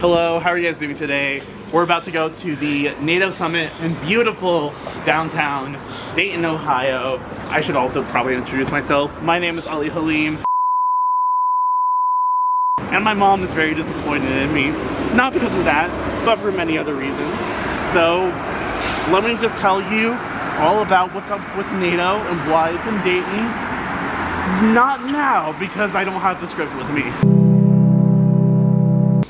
Hello, how are you guys doing today? We're about to go to the NATO summit in beautiful downtown Dayton, Ohio. I should also probably introduce myself. My name is Ali Halim. And my mom is very disappointed in me. Not because of that, but for many other reasons. So, let me just tell you all about what's up with NATO and why it's in Dayton. Not now, because I don't have the script with me.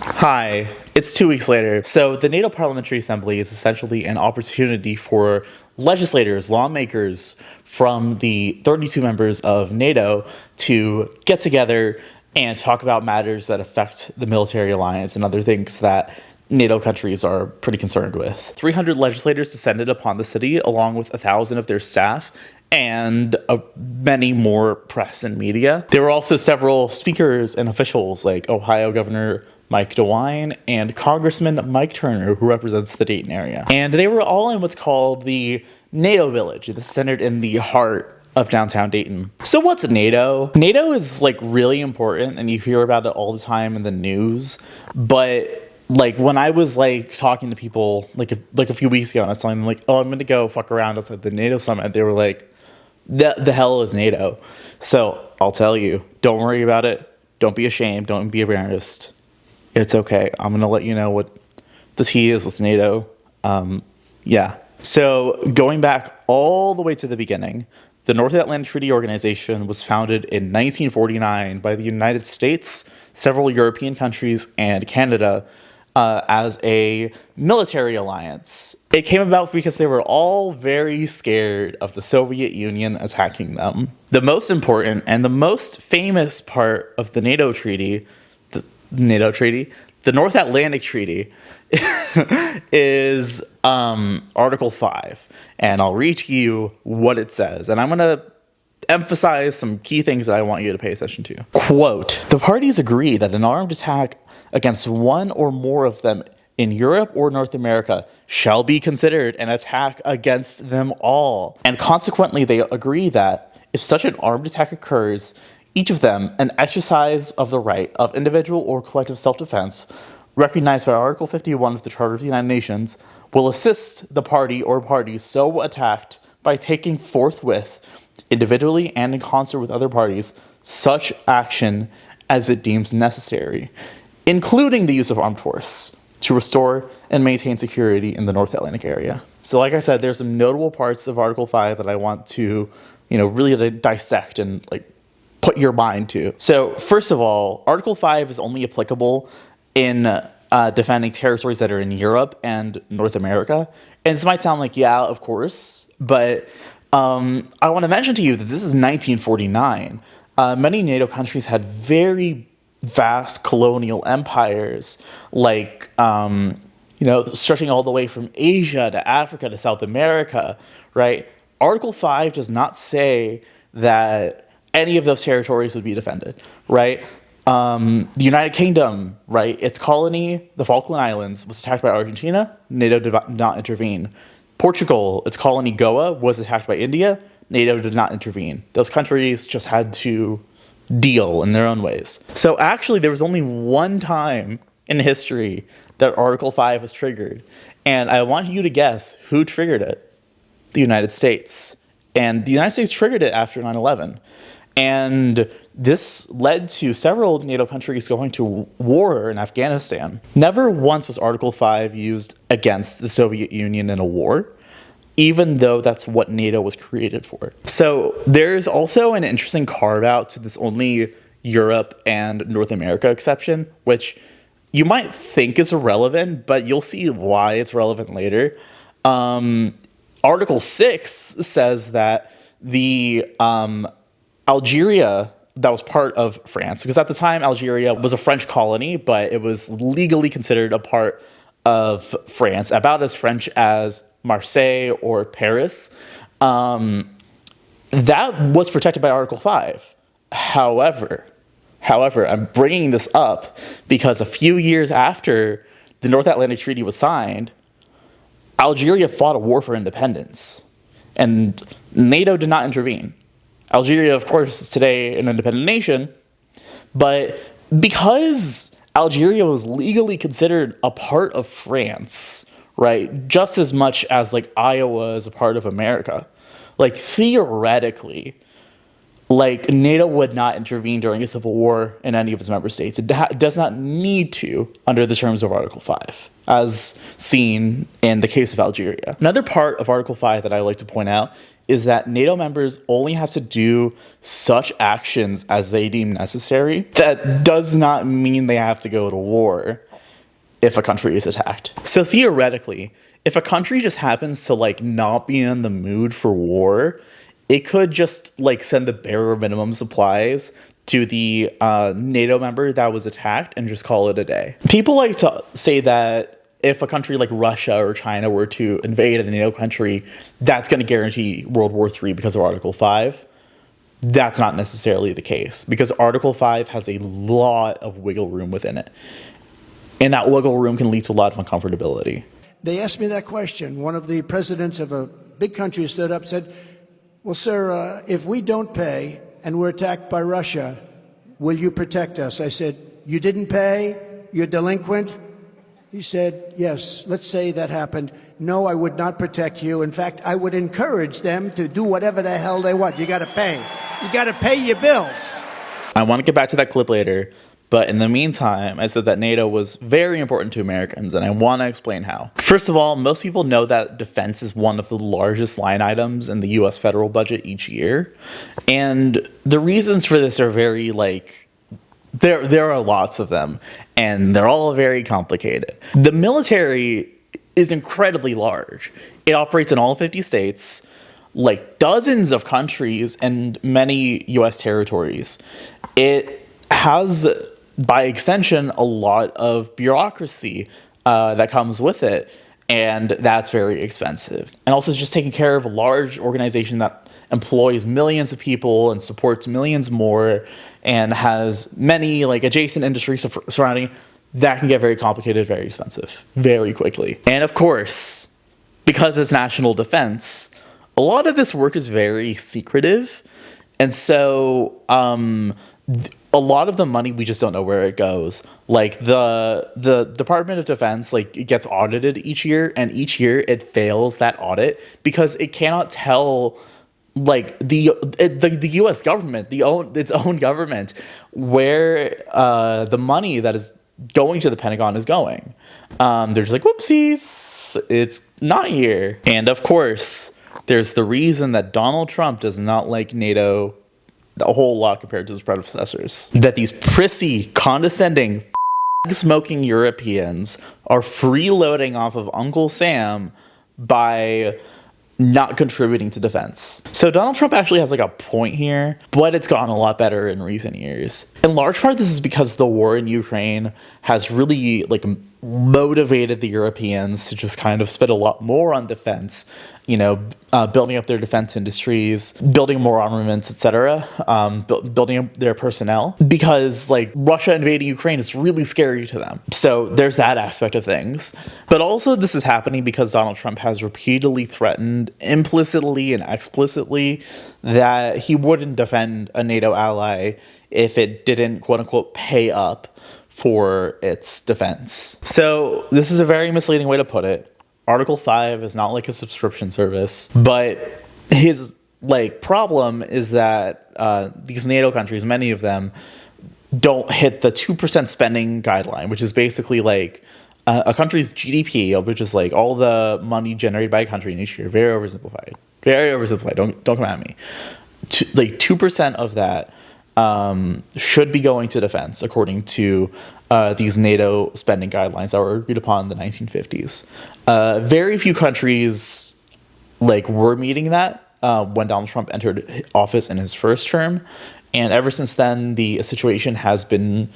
Hi, it's 2 weeks later. So the NATO Parliamentary Assembly is essentially an opportunity for legislators, lawmakers from the 32 members of NATO to get together and talk about matters that affect the military alliance and other things that NATO countries are pretty concerned with. 300 legislators descended upon the city along with 1,000 of their staff and many more press and media. There were also several speakers and officials like Ohio Governor Mike DeWine and Congressman Mike Turner, who represents the Dayton area. And they were all in what's called the NATO Village. It's centered in the heart of downtown Dayton. So what's NATO? NATO is like really important and you hear about it all the time in the news, but like when I was like talking to people like a few weeks ago and I was telling them like, oh, I'm gonna go fuck around outside the NATO summit, they were like, the hell is NATO? So I'll tell you, don't worry about it. Don't be ashamed. Don't be embarrassed. It's okay. I'm going to let you know what the tea is with NATO. Yeah. So going back all the way to the beginning, the North Atlantic Treaty Organization was founded in 1949 by the United States, several European countries, and Canada as a military alliance. It came about because they were all very scared of the Soviet Union attacking them. The most important and the most famous part of the NATO treaty, the North Atlantic Treaty, is Article 5. And I'll read to you what it says. And I'm going to emphasize some key things that I want you to pay attention to. Quote, the parties agree that an armed attack against one or more of them in Europe or North America shall be considered an attack against them all. And consequently, they agree that if such an armed attack occurs, each of them an exercise of the right of individual or collective self-defense, recognized by Article 51 of the Charter of the United Nations, will assist the party or parties so attacked by taking forthwith, individually and in concert with other parties, such action as it deems necessary, including the use of armed force, to restore and maintain security in the North Atlantic area. So like I said, there's some notable parts of Article 5 that I want to, really dissect and put your mind to. So first of all, Article 5 is only applicable in defending territories that are in Europe and North America. And this might sound like, yeah, of course, but I want to mention to you that this is 1949. Many NATO countries had very vast colonial empires, stretching all the way from Asia to Africa to South America, right? Article 5 does not say that any of those territories would be defended, right? The United Kingdom, right? Its colony, the Falkland Islands, was attacked by Argentina. NATO did not intervene. Portugal, its colony Goa, was attacked by India. NATO did not intervene. Those countries just had to deal in their own ways. So actually, there was only one time in history that Article 5 was triggered. And I want you to guess who triggered it. The United States. And the United States triggered it after 9/11. And this led to several NATO countries going to war in Afghanistan. Never once was Article 5 used against the Soviet Union in a war, even though that's what NATO was created for. So there's also an interesting carve-out to this only Europe and North America exception, which you might think is irrelevant, but you'll see why it's relevant later. Article 6 says that the Algeria that was part of France, because at the time Algeria was a French colony, but it was legally considered a part of France, about as French as Marseille or Paris. That was protected by Article 5. However, I'm bringing this up because a few years after the North Atlantic Treaty was signed, Algeria fought a war for independence, and NATO did not intervene. Algeria, of course, is today an independent nation, but because Algeria was legally considered a part of France, right? Just as much as like Iowa is a part of America. Like theoretically, like NATO would not intervene during a civil war in any of its member states. It does not need to under the terms of Article 5, as seen in the case of Algeria. Another part of Article 5 that I like to point out is that NATO members only have to do such actions as they deem necessary. That does not mean they have to go to war if a country is attacked. So theoretically, if a country just happens to like not be in the mood for war, it could just like send the bare minimum supplies to the NATO member that was attacked and just call it a day. People like to say that if a country like Russia or China were to invade a NATO country, that's going to guarantee World War III because of Article 5. That's not necessarily the case, because Article 5 has a lot of wiggle room within it. And that wiggle room can lead to a lot of uncomfortability. They asked me that question. One of the presidents of a big country stood up and said, well, sir, if we don't pay and we're attacked by Russia, will you protect us? I said, you didn't pay? You're delinquent? He said, yes, let's say that happened. No, I would not protect you. In fact, I would encourage them to do whatever the hell they want. You got to pay. You got to pay your bills. I want to get back to that clip later. But in the meantime, I said that NATO was very important to Americans, and I want to explain how. First of all, most people know that defense is one of the largest line items in the U.S. federal budget each year. And the reasons for this are very, like, there are lots of them, and they're all very complicated. The military is incredibly large. It operates in all 50 states, like dozens of countries, and many U.S. territories. It has, by extension, a lot of bureaucracy that comes with it, and that's very expensive. And also just taking care of a large organization that employs millions of people and supports millions more and has many like adjacent industries surrounding, that can get very complicated, very expensive, very quickly. And of course, because it's national defense, a lot of this work is very secretive. And so a lot of the money, we just don't know where it goes. Like the Department of Defense, like it gets audited each year, and each year it fails that audit because it cannot tell like the U.S. government, its own government, where the money that is going to the Pentagon is going. They're just like, whoopsies, it's not here. And of course, there's the reason that Donald Trump does not like NATO a whole lot compared to his predecessors. That these prissy, condescending, smoking Europeans are freeloading off of Uncle Sam by not contributing to defense. So Donald Trump actually has like a point here, but it's gotten a lot better in recent years. In large part, this is because the war in Ukraine has really like motivated the Europeans to just kind of spend a lot more on defense, building up their defense industries, building more armaments, etc., building up their personnel, because like Russia invading Ukraine is really scary to them. So there's that aspect of things. But also this is happening because Donald Trump has repeatedly threatened implicitly and explicitly that he wouldn't defend a NATO ally if it didn't, quote unquote, pay up for its defense. So this is a very misleading way to put it. Article 5 is not like a subscription service, but his like problem is that these NATO countries, many of them, don't hit the 2% spending guideline, which is basically like a country's GDP, which is like all the money generated by a country in each year. Very oversimplified. Very oversimplified. Don't come at me. Like 2% of that should be going to defense, according to these NATO spending guidelines that were agreed upon in the 1950s. Very few countries were meeting that when Donald Trump entered office in his first term, and ever since then, the situation has been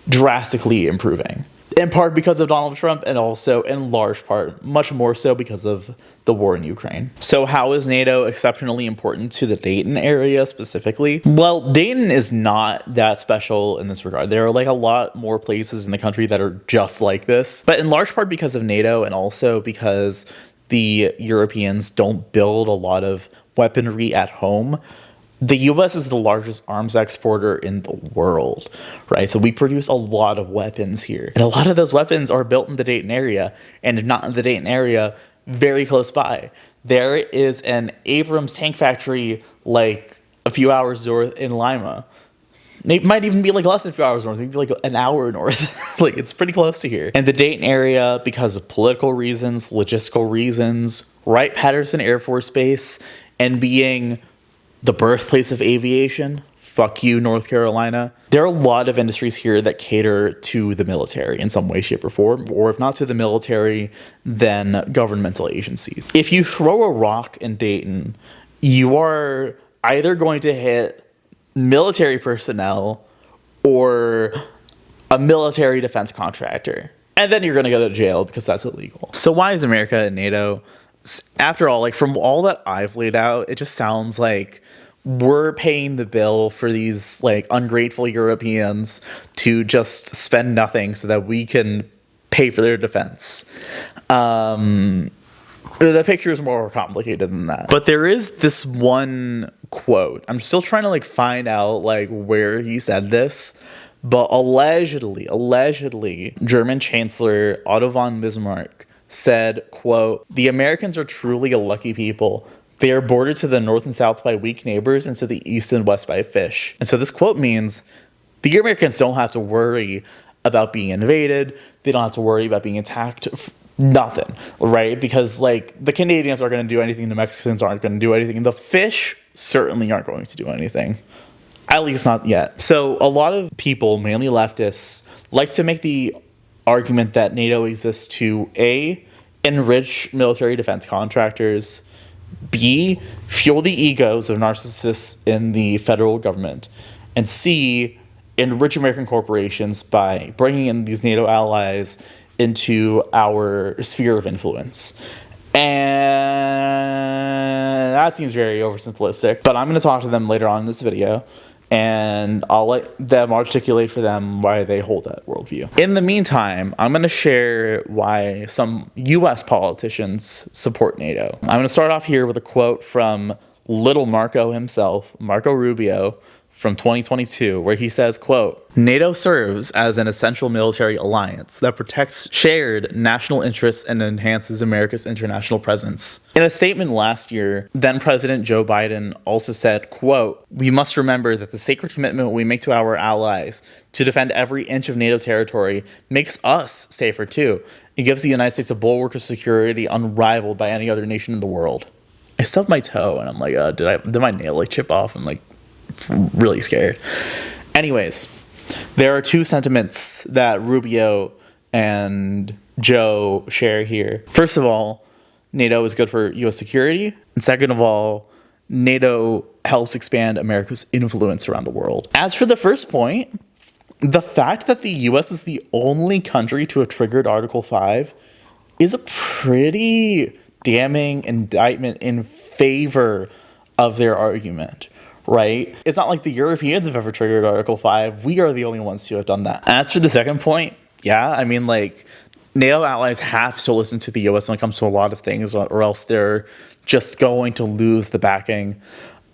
drastically improving. In part because of Donald Trump, and also in large part, much more so because of the war in Ukraine. So how is NATO exceptionally important to the Dayton area specifically? Well, Dayton is not that special in this regard. There are a lot more places in the country that are just like this, but in large part because of NATO, and also because the Europeans don't build a lot of weaponry at home. The US is the largest arms exporter in the world, right? So we produce a lot of weapons here. And a lot of those weapons are built in the Dayton area, and if not in the Dayton area, very close by. There is an Abrams tank factory like a few hours north in Lima. It might even be like less than a few hours north, maybe like an hour north. Like, it's pretty close to here. And the Dayton area, because of political reasons, logistical reasons, Wright-Patterson Air Force Base, and being the birthplace of aviation, fuck you, North Carolina. There are a lot of industries here that cater to the military in some way, shape, or form, or if not to the military, then governmental agencies. If you throw a rock in Dayton, you are either going to hit military personnel or a military defense contractor. And then you're going to go to jail because that's illegal. So why is America in NATO? After all, like, from all that I've laid out, it just sounds like we're paying the bill for these like ungrateful Europeans to just spend nothing so that we can pay for their defense. The picture is more complicated than that. But there is this one quote. I'm still trying to like find out like where he said this, but allegedly, German Chancellor Otto von Bismarck said, quote, "The Americans are truly a lucky people. They are bordered to the north and south by weak neighbors and to the east and west by fish." And so this quote means the Americans don't have to worry about being invaded. They don't have to worry about being attacked. Nothing, right? Because like the Canadians aren't going to do anything. The Mexicans aren't going to do anything. The fish certainly aren't going to do anything. At least not yet. So a lot of people, mainly leftists, like to make the argument that NATO exists to A, enrich military defense contractors, B, fuel the egos of narcissists in the federal government, and C, enrich American corporations by bringing in these NATO allies into our sphere of influence. And that seems very oversimplistic, but I'm going to talk to them later on in this video, and I'll let them articulate for them why they hold that worldview. In the meantime, I'm going to share why some U.S. politicians support NATO. I'm going to start off here with a quote from Little Marco himself, Marco Rubio, from 2022, where he says, quote, "NATO serves as an essential military alliance that protects shared national interests and enhances America's international presence." In a statement last year, then President Joe Biden also said, quote, "We must remember that the sacred commitment we make to our allies to defend every inch of NATO territory makes us safer too. It gives the United States a bulwark of security unrivaled by any other nation in the world." I stubbed my toe and I'm like, did my nail like chip off? I'm like really scared. Anyways, there are two sentiments that Rubio and Joe share here. First of all, NATO is good for U.S. security. And second of all, NATO helps expand America's influence around the world. As for the first point, the fact that the U.S. is the only country to have triggered Article 5 is a pretty damning indictment in favor of their argument. Right? It's not like the Europeans have ever triggered Article 5. We are the only ones to have done that. As for the second point, yeah, I mean, like, NATO allies have to listen to the U.S. when it comes to a lot of things, or else they're just going to lose the backing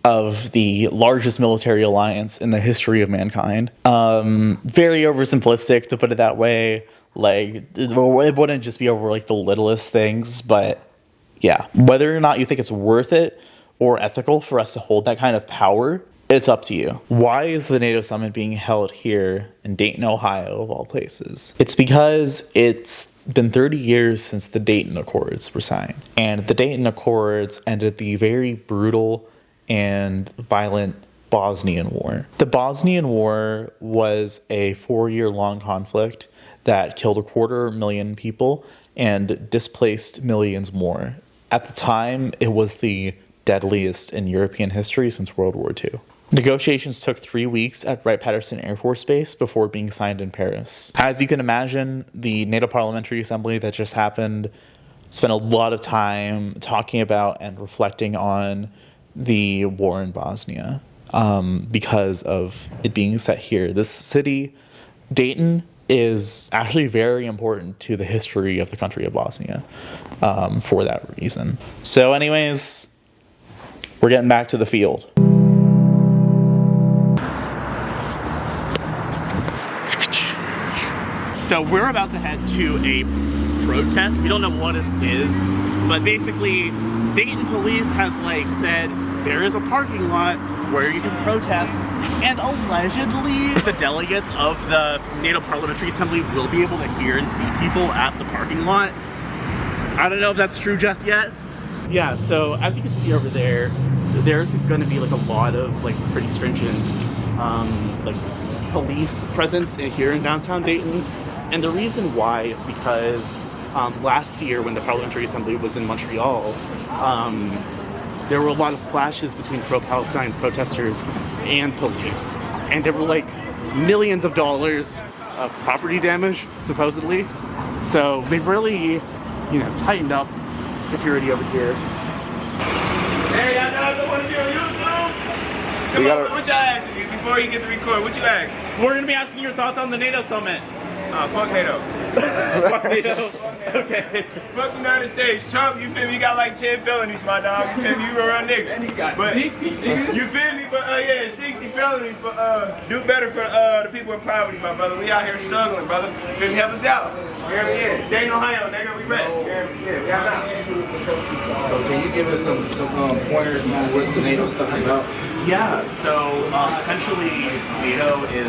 of the largest military alliance in the history of mankind. Very oversimplistic to put it that way. Like, it wouldn't just be over, like, the littlest things, but yeah. Whether or not you think it's worth it or ethical for us to hold that kind of power, it's up to you. Why is the NATO summit being held here in Dayton, Ohio, of all places? It's because it's been 30 years since the Dayton Accords were signed. And the Dayton Accords ended the very brutal and violent Bosnian War. The Bosnian War was a 4-year-long conflict that killed 250,000 people and displaced millions more. At the time, it was the deadliest in European history since World War II. Negotiations took 3 weeks at Wright-Patterson Air Force Base before being signed in Paris. As you can imagine, the NATO Parliamentary Assembly that just happened spent a lot of time talking about and reflecting on the war in Bosnia because of it being set here. This city, Dayton, is actually very important to the history of the country of Bosnia for that reason. So anyways, we're getting back to the field. So we're about to head to a protest. We don't know what it is, but basically Dayton police has like said there is a parking lot where you can protest, and allegedly the delegates of the NATO Parliamentary Assembly will be able to hear and see people at the parking lot. I don't know if that's true just yet. Yeah, so as you can see over there, there's going to be like a lot of like pretty stringent like police presence here in downtown Dayton. And the reason why is because last year when the Parliamentary Assembly was in Montreal, there were a lot of clashes between pro-Palestine protesters and police. And there were like millions of dollars of property damage, supposedly. So they've really, you know, tightened up security over here. Hey, I know the one to be on YouTube. Come on, what y'all asking me before you get to record? What you ask? We're going to be asking your thoughts on the NATO summit. Fuck NATO. Fuck NATO. Okay. Fuck the United States. Trump, you feel me? You got like 10 felonies, my dog. You feel me? You a real nigga. And he got but, 60, nigga. You feel me? But yeah, 60 felonies. But do better for the people in poverty, my brother. We out here struggling, brother. You feel me? Help us out. Yeah, Dayton, Ohio, nigga. We ready. Yeah, we out now. So can you give us some pointers on what the NATO stuff is about? Yeah, so essentially NATO is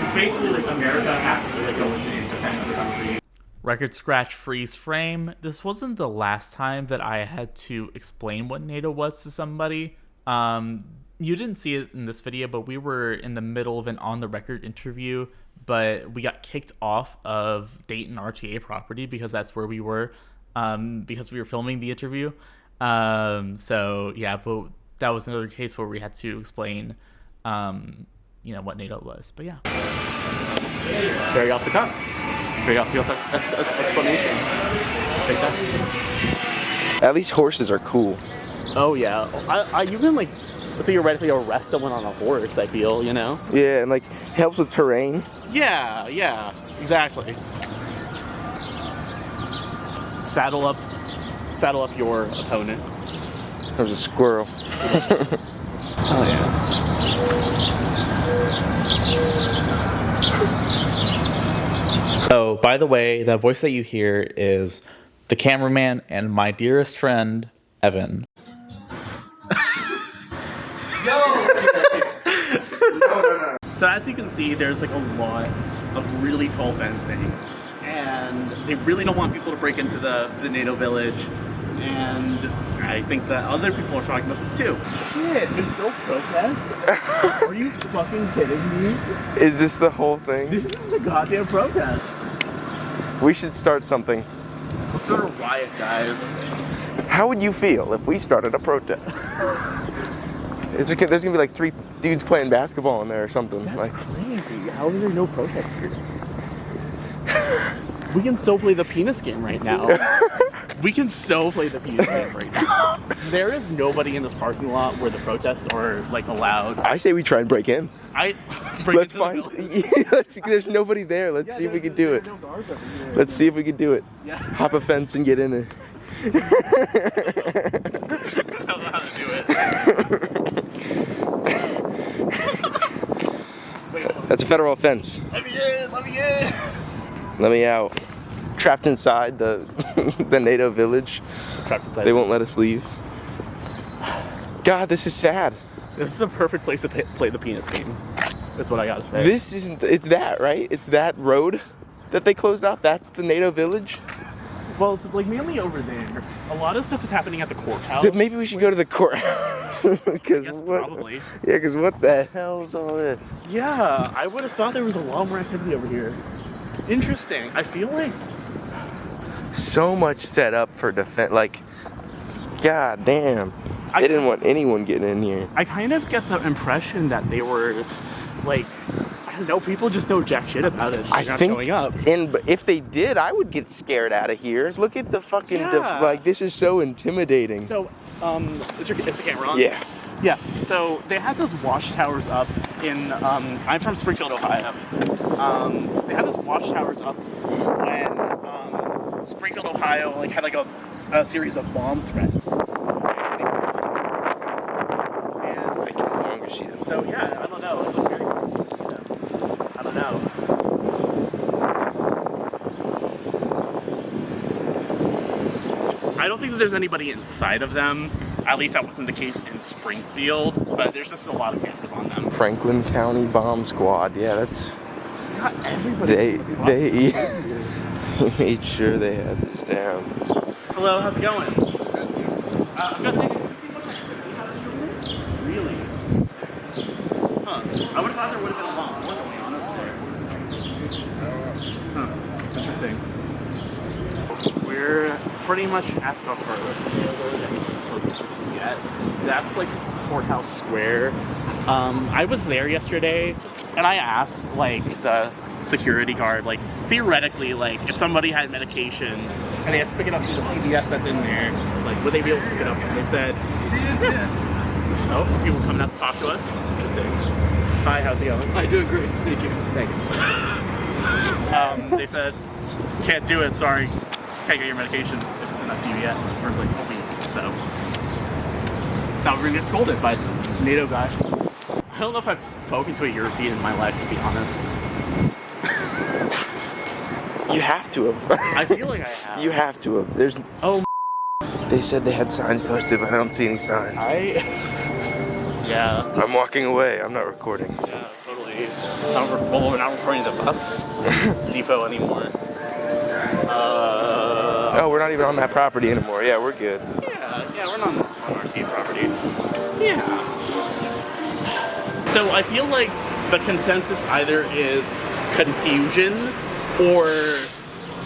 it's basically like America has to like go in and defend the country. Record scratch freeze frame. This wasn't the last time that I had to explain what NATO was to somebody. You didn't see it in this video, but we were in the middle of an on-the-record interview, but we got kicked off of Dayton RTA property because that's where we were, because we were filming the interview. So yeah, but that was another case where we had to explain, you know, what NATO was. But yeah, very off the cuff, very off the cuff explanation. Fantastic. At least horses are cool. Oh yeah, you can like theoretically arrest someone on a horse. I feel, you know. Yeah, and like helps with terrain. Yeah, exactly. Saddle up your opponent. There's a squirrel. Oh yeah. Oh, by the way, that voice that you hear is the cameraman and my dearest friend, Evan. So as you can see, there's like a lot of really tall fencing, and they really don't want people to break into the NATO village. And I think that other people are talking about this too. Shit, there's no protest? Are you fucking kidding me? Is this the whole thing? This is a goddamn protest. We should start something. Let's start a riot, guys. How would you feel if we started a protest? There's gonna be like 3 dudes playing basketball in there or something. That's like crazy. How is there no protest here? We can so play the penis game right now. We can so play the penis game right now. There is nobody in this parking lot where the protests are like allowed. I say we try and break in. Let's find. There's nobody there. Let's see if we can do it. Let's see if we can do it. Yeah. Hop a fence and get in there. I don't know how to do it. Wait, That's a federal offense. let me in. Let me out. Trapped inside the the NATO village. Trapped inside. They won't let us leave. God, this is sad. This is a perfect place to play the penis game. That's what I gotta say. This isn't. It's that, right? It's that road that they closed off. That's the NATO village. Well, it's like mainly over there. A lot of stuff is happening at the courthouse. So maybe we should go to the courthouse. Yes, probably. Yeah, because what the hell is all this? Yeah, I would have thought there was a lot more activity over here. Interesting. I feel like So much set up for defense. Like, god damn. They didn't want anyone getting in here. I kind of get the impression that they were like, I don't know, people just know jack shit about it. So they're not showing up. And if they did, I would get scared out of here. Look at the fucking like. This is so intimidating. So, is the camera on? Yeah. Yeah. So they had those watchtowers up in. I'm from Springfield, Ohio. They had those watchtowers up when Springfield, Ohio, like had like a series of bomb threats. I can no longer see them. So yeah, I don't know. It's like very, I don't know. don't think that there's anybody inside of them. At least that wasn't the case in Springfield, but there's just a lot of cameras on them. Franklin County Bomb Squad. Yeah, that's. Not everybody. They made sure they had this down. Hello, how's it going? I've got tickets. Really? Huh. I would have thought there would have been a lot more going on over there. Huh. Interesting. We're pretty much at the first. That's like Courthouse Square. I was there yesterday, and I asked like the security guard, like theoretically, like if somebody had medication and they had to pick it up from the CVS that's in there, like would they be able to pick it up? And they said, "Oh, people coming out to talk to us." Interesting. Hi, how's it going? I'm doing great, thank you. Thanks. They said, "Can't do it. Sorry, can't get your medication if it's in that CVS for like a week." So now we're gonna get scolded by the NATO guy. I don't know if I've spoken to a European in my life, to be honest. You have to have. I feel like I have. You have to have. There's. Oh. They said they had signs posted, but I don't see any signs. Yeah. I'm walking away. I'm not recording. Yeah, totally. We're not recording the bus depot anymore. Oh, we're not even on that property anymore. Yeah, we're good. Yeah, we're not on our team property. Yeah. So I feel like the consensus either is confusion or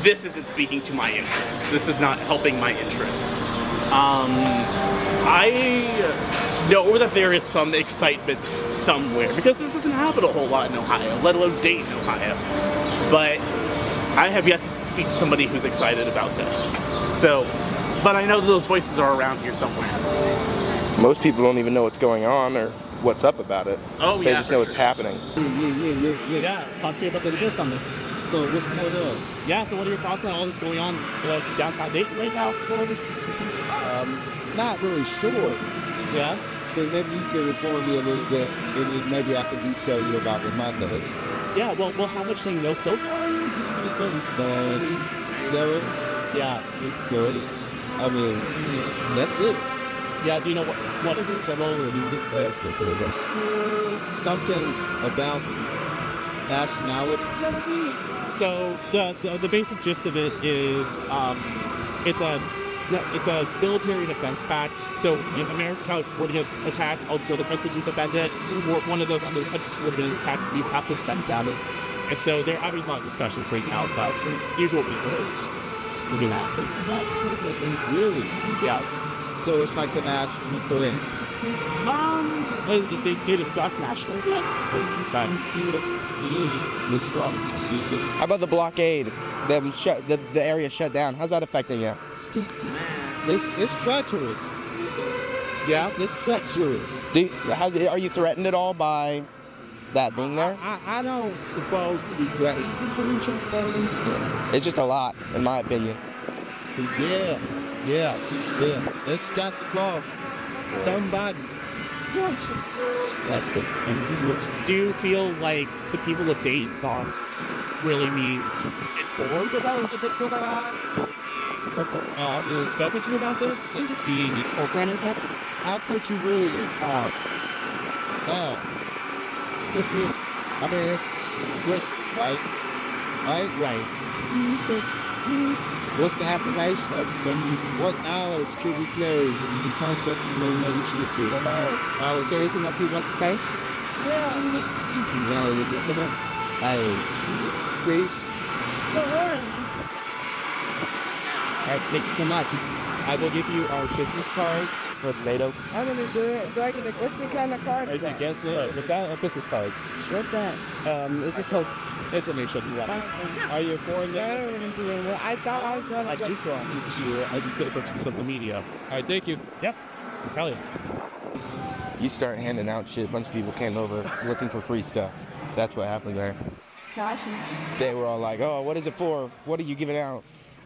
this isn't speaking to my interests. This is not helping my interests. I know that there is some excitement somewhere because this doesn't happen a whole lot in Ohio, let alone Dayton, Ohio. But I have yet to speak to somebody who's excited about this. So, but I know those voices are around here somewhere. Most people don't even know what's going on or what's up about it. Oh, they yeah, just know it's happening. Yeah, talk to you about this something. So what's going on? Yeah, so what are your thoughts on all this going on downtown Dayton right now? Not really sure. Yeah? But maybe you can inform me a little bit, and then maybe I can detail you about what my thoughts. Yeah, well, how much do you know so far? Yeah. So, I mean, that's it. Yeah, do you know what several or do this place? Something about nationality. So the basic gist of it is it's a military defense pact. So if America were to get attacked, all these other countries and stuff as it, if one of those other countries would have been attacked, you have to send down it. And so there obviously not discussions right now, but usual reasons. Looking at Really? yeah. So it's like a national thing. They discuss national defense. How about the blockade? The area shut down. How's that affecting you? It's treacherous. Yeah. It's treacherous. Are you threatened at all by that being there? I don't suppose to be threatened. It's just a lot, in my opinion. Yeah. It's got to cross somebody. That's the thing. Do you feel like the people of Dayton are really being informed about the Pittsburgh spoken to you about this? Being incorporated about this? How could you really inform? I mean, it's risk, right? Right. What's the affirmation? What knowledge can we carry? The concept of what you see. Is there anything else you want to say? Peace. Alright, thank you so much. I will give you our business cards for NATO. I'm gonna do it. What's the kind of card? As you guess it, what's that? Business cards. What's that? It just holds information you want. Are you a foreign? I thought I was gonna. I just want you. I just get the purposes of the media. Alright, thank you. Yep. Hell yeah. You start handing out shit. A bunch of people came over looking for free stuff. That's what happened there. They were all like, "Oh, what is it for? What are you giving out?"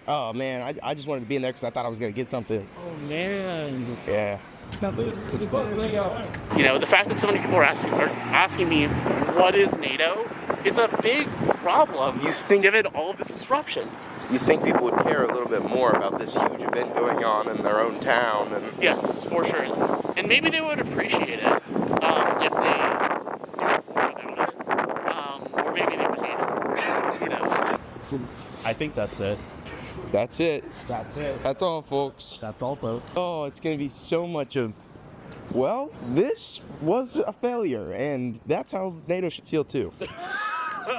Oh man, I just wanted to be in there because I thought I was gonna get something. Oh man. Yeah. You know, the fact that so many people are asking me what is NATO is a big problem. You think given all of this disruption. you think people would care a little bit more about this huge event going on in their own town. And Yes, for sure. And maybe they would appreciate it if they did more about it. Or maybe they would hate it. Who knows? I think that's it. That's it. That's it. That's all, folks. That's all, folks. Oh, it's going to be so much of, well, this was a failure, and that's how NATO should feel too.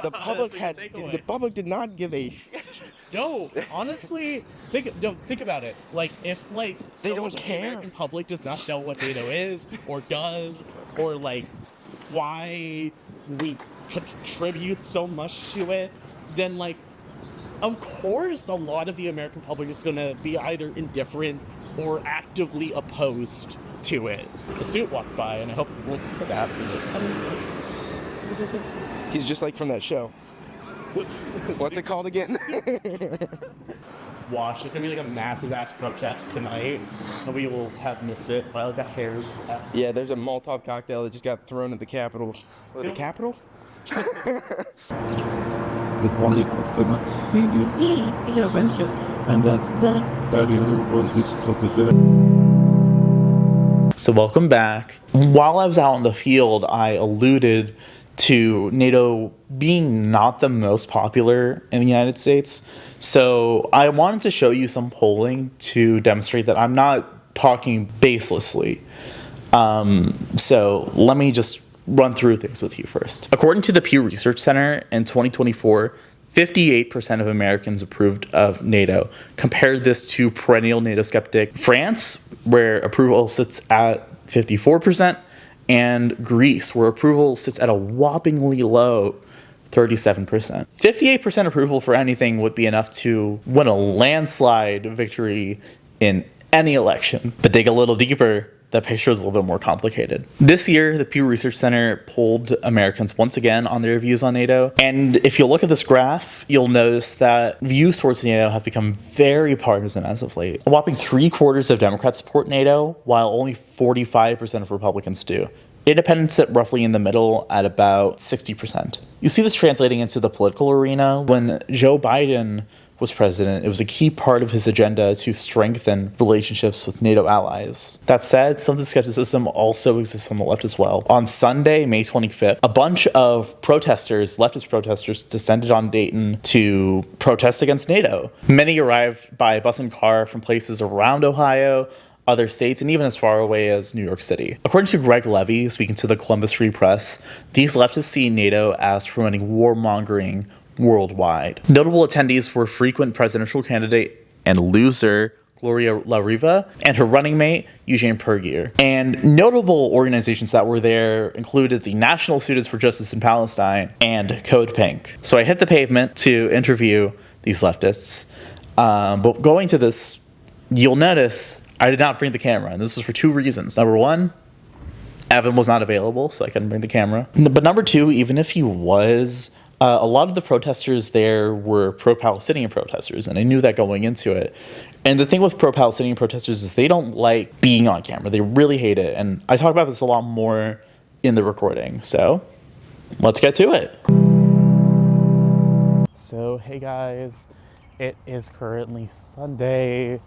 The public did not give a shit. No, honestly, think about it. Like, if like They so don't much of the care. American public does not know what NATO is or does, or like why we contribute so much to it, then like, of course, a lot of the American public is gonna be either indifferent or actively opposed to it. The suit walked by, and I hope you listen to that. He's just like from that show. What's it called again? Watch. It's gonna be like a massive ass protest tonight. Nobody will have missed it. Well, got hairs. Yeah, there's a Molotov cocktail that just got thrown at the Capitol. The Capitol? With only equipment, and that So welcome back. While I was out in the field, I alluded to NATO being not the most popular in the United States. So I wanted to show you some polling to demonstrate that I'm not talking baselessly. So let me just run through things with you first. According to the Pew Research Center in 2024, 58% of Americans approved of NATO. Compared this to perennial NATO skeptic France, where approval sits at 54%, and Greece, where approval sits at a whoppingly low 37%. 58% approval for anything would be enough to win a landslide victory in any election. But dig a little deeper, the picture is a little bit more complicated. This year, the Pew Research Center polled Americans once again on their views on NATO. And if you look at this graph, you'll notice that views towards NATO have become very partisan as of late. A whopping 3/4 of Democrats support NATO, while only 45% of Republicans do. Independents sit roughly in the middle at about 60%. You see this translating into the political arena. When Joe Biden was president, it was a key part of his agenda to strengthen relationships with NATO allies. That said, some of the skepticism also exists on the left as well. On Sunday, May 25th, a bunch of protesters, leftist protesters, descended on Dayton to protest against NATO. Many arrived by bus and car from places around Ohio, other states, and even as far away as New York City. According to Greg Levy, speaking to the Columbus Free Press, these leftists see NATO as promoting warmongering worldwide. Notable attendees were frequent presidential candidate and loser Gloria La Riva and her running mate Eugene Pergier. And notable organizations that were there included the National Students for Justice in Palestine and Code Pink. So I hit the pavement to interview these leftists. But going to this, you'll notice I did not bring the camera, and this was for two reasons. Number one, Evan was not available, so I couldn't bring the camera. But number two, even if he was, a lot of the protesters there were pro-Palestinian protesters, and I knew that going into it. And the thing with pro-Palestinian protesters is they don't like being on camera. They really hate it. And I talk about this a lot more in the recording. So let's get to it. So, hey guys, it is currently Sunday,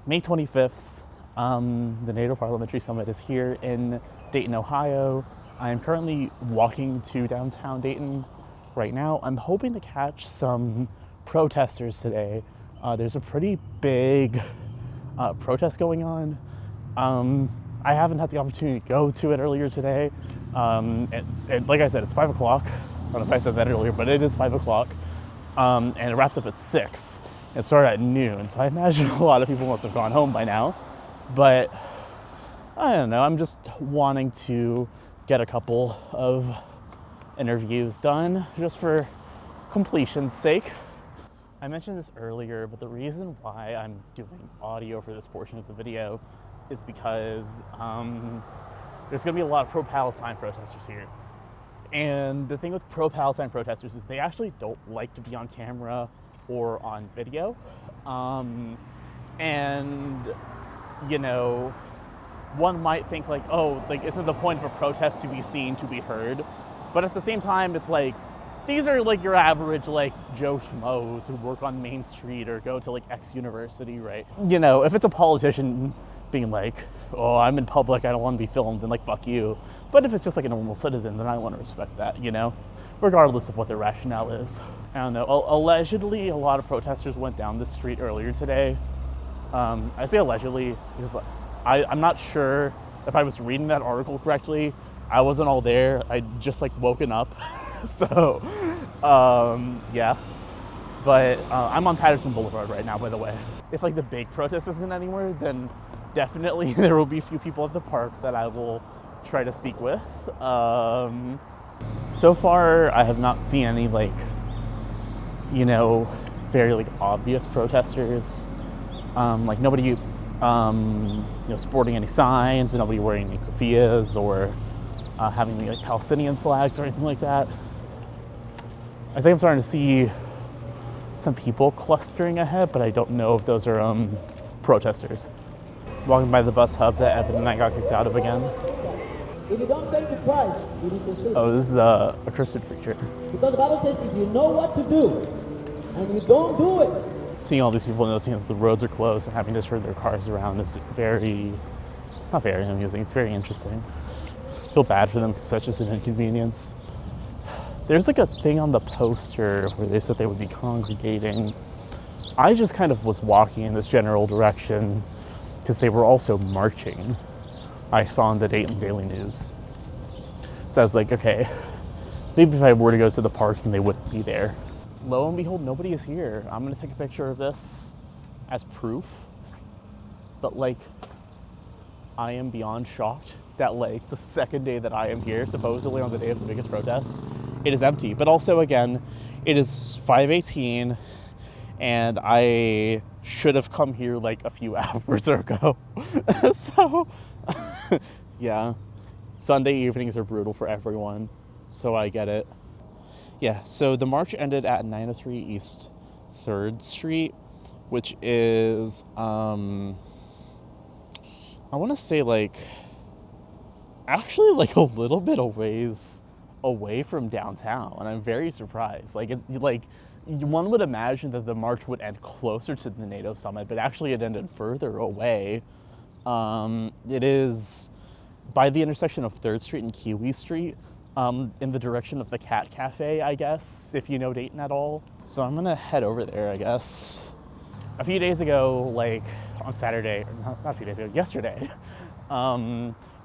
May 25th. The NATO Parliamentary Summit is here in Dayton, Ohio. I am currently walking to downtown Dayton right now. I'm hoping to catch some protesters today. There's a pretty big protest going on. I haven't had the opportunity to go to it earlier today. Like I said, it's 5 o'clock. I don't know if I said that earlier, but it is 5 o'clock. And it wraps up at 6. It started at noon, so I imagine a lot of people must have gone home by now. But I don't know, I'm just wanting to get a couple of interviews done just for completion's sake. I mentioned this earlier, but the reason why I'm doing audio for this portion of the video is because there's going to be a lot of pro-Palestine protesters here. And the thing with pro-Palestine protesters is they actually don't like to be on camera or on video. And, you know, one might think like, oh, like, isn't the point of a protest to be seen, to be heard? But at the same time, it's like, these are like your average like Joe Schmoes who work on Main Street or go to like X university, right? You know, if it's a politician being like, oh, I'm in public, I don't want to be filmed, then like, fuck you. But if it's just like a normal citizen, then I want to respect that, you know? Regardless of what their rationale is. I don't know, allegedly a lot of protesters went down this street earlier today. I say allegedly because I'm not sure if I was reading that article correctly. I wasn't all there, I just like woken up. So, yeah. But I'm on Patterson Boulevard right now, by the way. If like the big protest isn't anywhere, then definitely there will be a few people at the park that I will try to speak with. So far, I have not seen any like, you know, very like obvious protesters. Like nobody, you know, sporting any signs, and nobody wearing any keffiyehs or having any like Palestinian flags or anything like that. I think I'm starting to see some people clustering ahead, but I don't know if those are protesters. Walking by the bus hub that Evan and I got kicked out of again. If you don't pay the price, you need to sue. Oh, this is a Christian preacher. Because the Bible says if you know what to do and you don't do it. Seeing all these people noticing that the roads are closed and having to turn their cars around is not very amusing, it's very interesting. I feel bad for them because such is an inconvenience. There's like a thing on the poster where they said they would be congregating. I just kind of was walking in this general direction because they were also marching. I saw in the Dayton Daily News. So I was like, okay, maybe if I were to go to the park, then they wouldn't be there. Lo and behold, nobody is here. I'm gonna take a picture of this as proof. But like, I am beyond shocked that like the second day that I am here, supposedly on the day of the biggest protest, it is empty. But also again, it is 5:18 and I should have come here like a few hours ago. So, yeah, Sunday evenings are brutal for everyone, so I get it. Yeah, so the march ended at 903 East 3rd Street, which is, I want to say like, actually like a little bit of ways away from downtown, and I'm very surprised. Like, it's like, one would imagine that the march would end closer to the NATO summit, but actually it ended further away. It is by the intersection of 3rd Street and Kiwi Street, in the direction of the Cat Cafe, I guess, if you know Dayton at all. So I'm gonna head over there, I guess. A few days ago, like on Saturday, or not a few days ago, yesterday,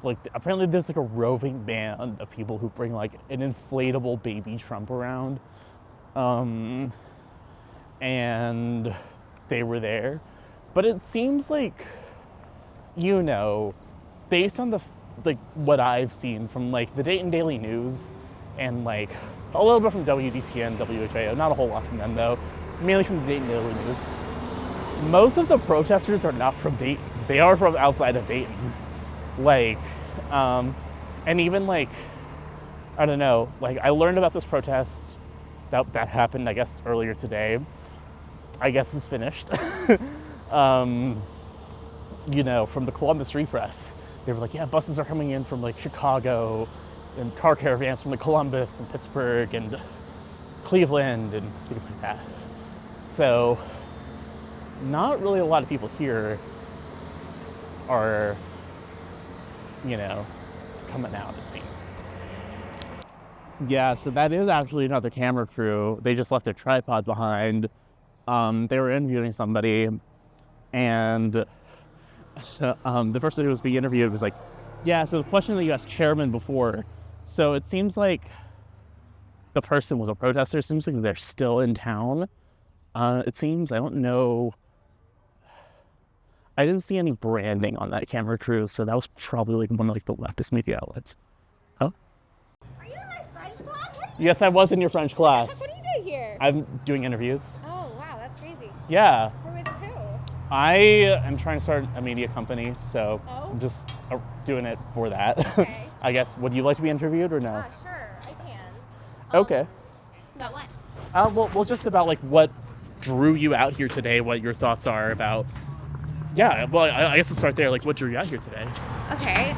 like apparently there's like a roving band of people who bring like an inflatable baby Trump around. And they were there. But it seems like, you know, based on like what I've seen from like the Dayton Daily News and like a little bit from WDC and WHIO, not a whole lot from them though, mainly from the Dayton Daily News, most of the protesters are not from Dayton. They are from outside of Dayton. Like, and even like, I don't know, like I learned about this protest that happened, I guess, earlier today. I guess it's finished. You know, from the Columbus Free Press. They were like, yeah, buses are coming in from like Chicago and car caravans from like Columbus and Pittsburgh and Cleveland and things like that. So not really a lot of people here are, you know, coming out, it seems. Yeah, so that is actually another camera crew. They just left their tripod behind. They were interviewing somebody, and so, the person who was being interviewed was like, yeah, so the question that you asked Chairman before, so it seems like the person was a protester. It seems like they're still in town. It seems, I don't know. I didn't see any branding on that camera crew, so that was probably like one of like the leftist media outlets. Oh? Are you in my French class? Yes, I was in your French class. What are you doing here? I'm doing interviews. Oh, wow, that's crazy. Yeah. With who? I am trying to start a media company, so I'm just doing it for that. Okay. I guess, would you like to be interviewed or no? Sure, I can. Okay. About what? Well, just about like what drew you out here today, what your thoughts are about. Yeah, well, I guess let's start there. Like, what drew you out here today? Okay,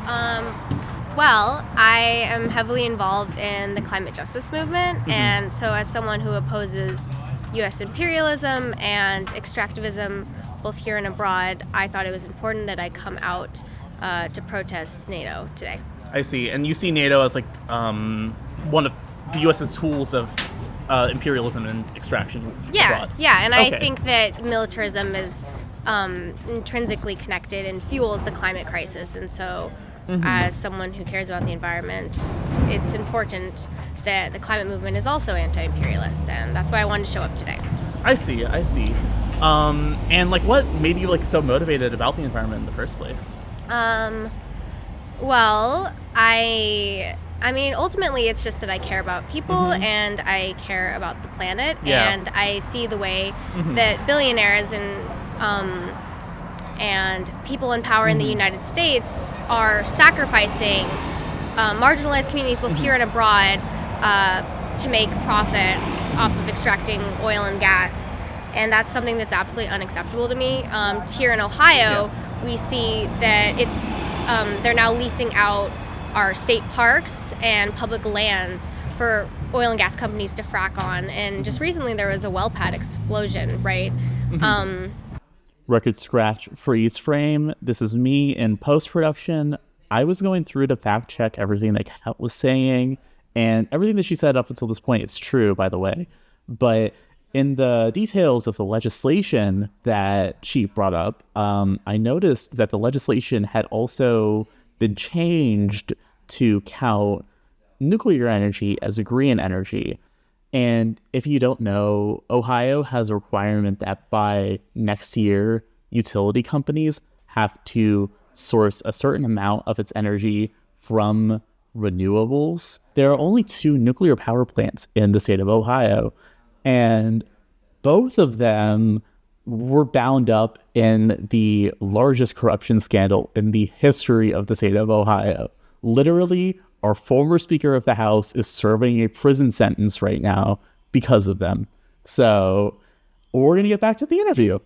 Well, I am heavily involved in the climate justice movement, and so as someone who opposes U.S. imperialism and extractivism, both here and abroad, I thought it was important that I come out to protest NATO today. I see. And you see NATO as like one of the U.S.'s tools of imperialism and extraction abroad. Yeah, and I think that militarism is intrinsically connected and fuels the climate crisis, and so as someone who cares about the environment, it's important that the climate movement is also anti-imperialist, and that's why I wanted to show up today. I see. And like, what made you like so motivated about the environment in the first place? Well, I mean, ultimately, it's just that I care about people and I care about the planet, and I see the way that billionaires and people in power in the United States are sacrificing marginalized communities both here and abroad to make profit off of extracting oil and gas. And that's something that's absolutely unacceptable to me. Here in Ohio, we see that they're now leasing out our state parks and public lands for oil and gas companies to frack on. And just recently there was a well pad explosion, right? Record scratch, freeze frame. This is me in post-production. I was going through to fact check everything that Kat was saying, and everything that she said up until this point is true, by the way. But in the details of the legislation that she brought up, I noticed that the legislation had also been changed to count nuclear energy as a green energy. And if you don't know, Ohio has a requirement that by next year, utility companies have to source a certain amount of its energy from renewables. There are only 2 nuclear power plants in the state of Ohio, and both of them were bound up in the largest corruption scandal in the history of the state of Ohio. Literally, our former Speaker of the House is serving a prison sentence right now because of them. So we're going to get back to the interview.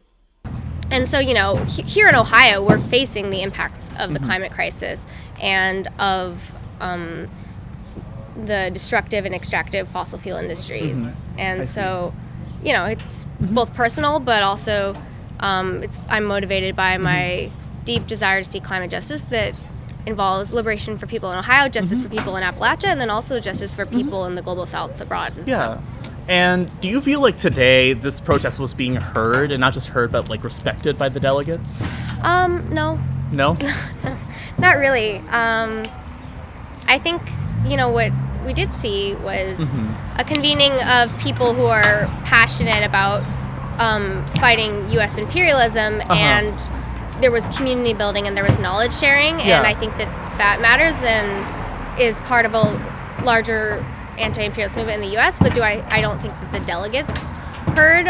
And so, here in Ohio, we're facing the impacts of the climate crisis and of the destructive and extractive fossil fuel industries. And so, it's both personal, but also I'm motivated by my deep desire to see climate justice that involves liberation for people in Ohio, justice for people in Appalachia, and then also justice for people in the global south abroad. And do you feel like today this protest was being heard, and not just heard, but like respected by the delegates? No. No? Not really. I think, what we did see was a convening of people who are passionate about fighting U.S. imperialism, and there was community building and there was knowledge sharing, and I think that matters and is part of a larger anti-imperialist movement in the U.S., but I don't think that the delegates heard.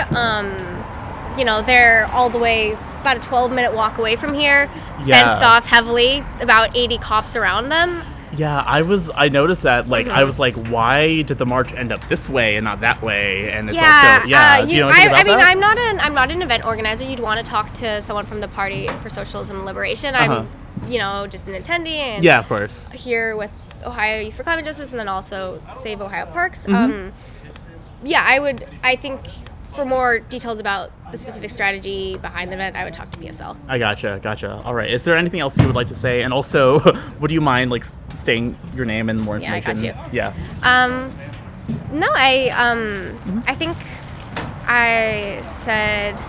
They're all the way about a 12-minute walk away from here, fenced off heavily, about 80 cops around them. Yeah, I noticed that, I was like, why did the march end up this way and not that way? And it's also, do you know anything about that? I'm not an event organizer. You'd want to talk to someone from the Party for Socialism and Liberation. I'm, just an attendee. And of course. Here with Ohio Youth for Climate Justice and then also Save Ohio Parks. I think for more details about the specific strategy behind the event, I would talk to PSL. I gotcha. All right. Is there anything else you would like to say? And also, would you mind saying your name and more information? Yeah, I got you. Yeah. No, I think I said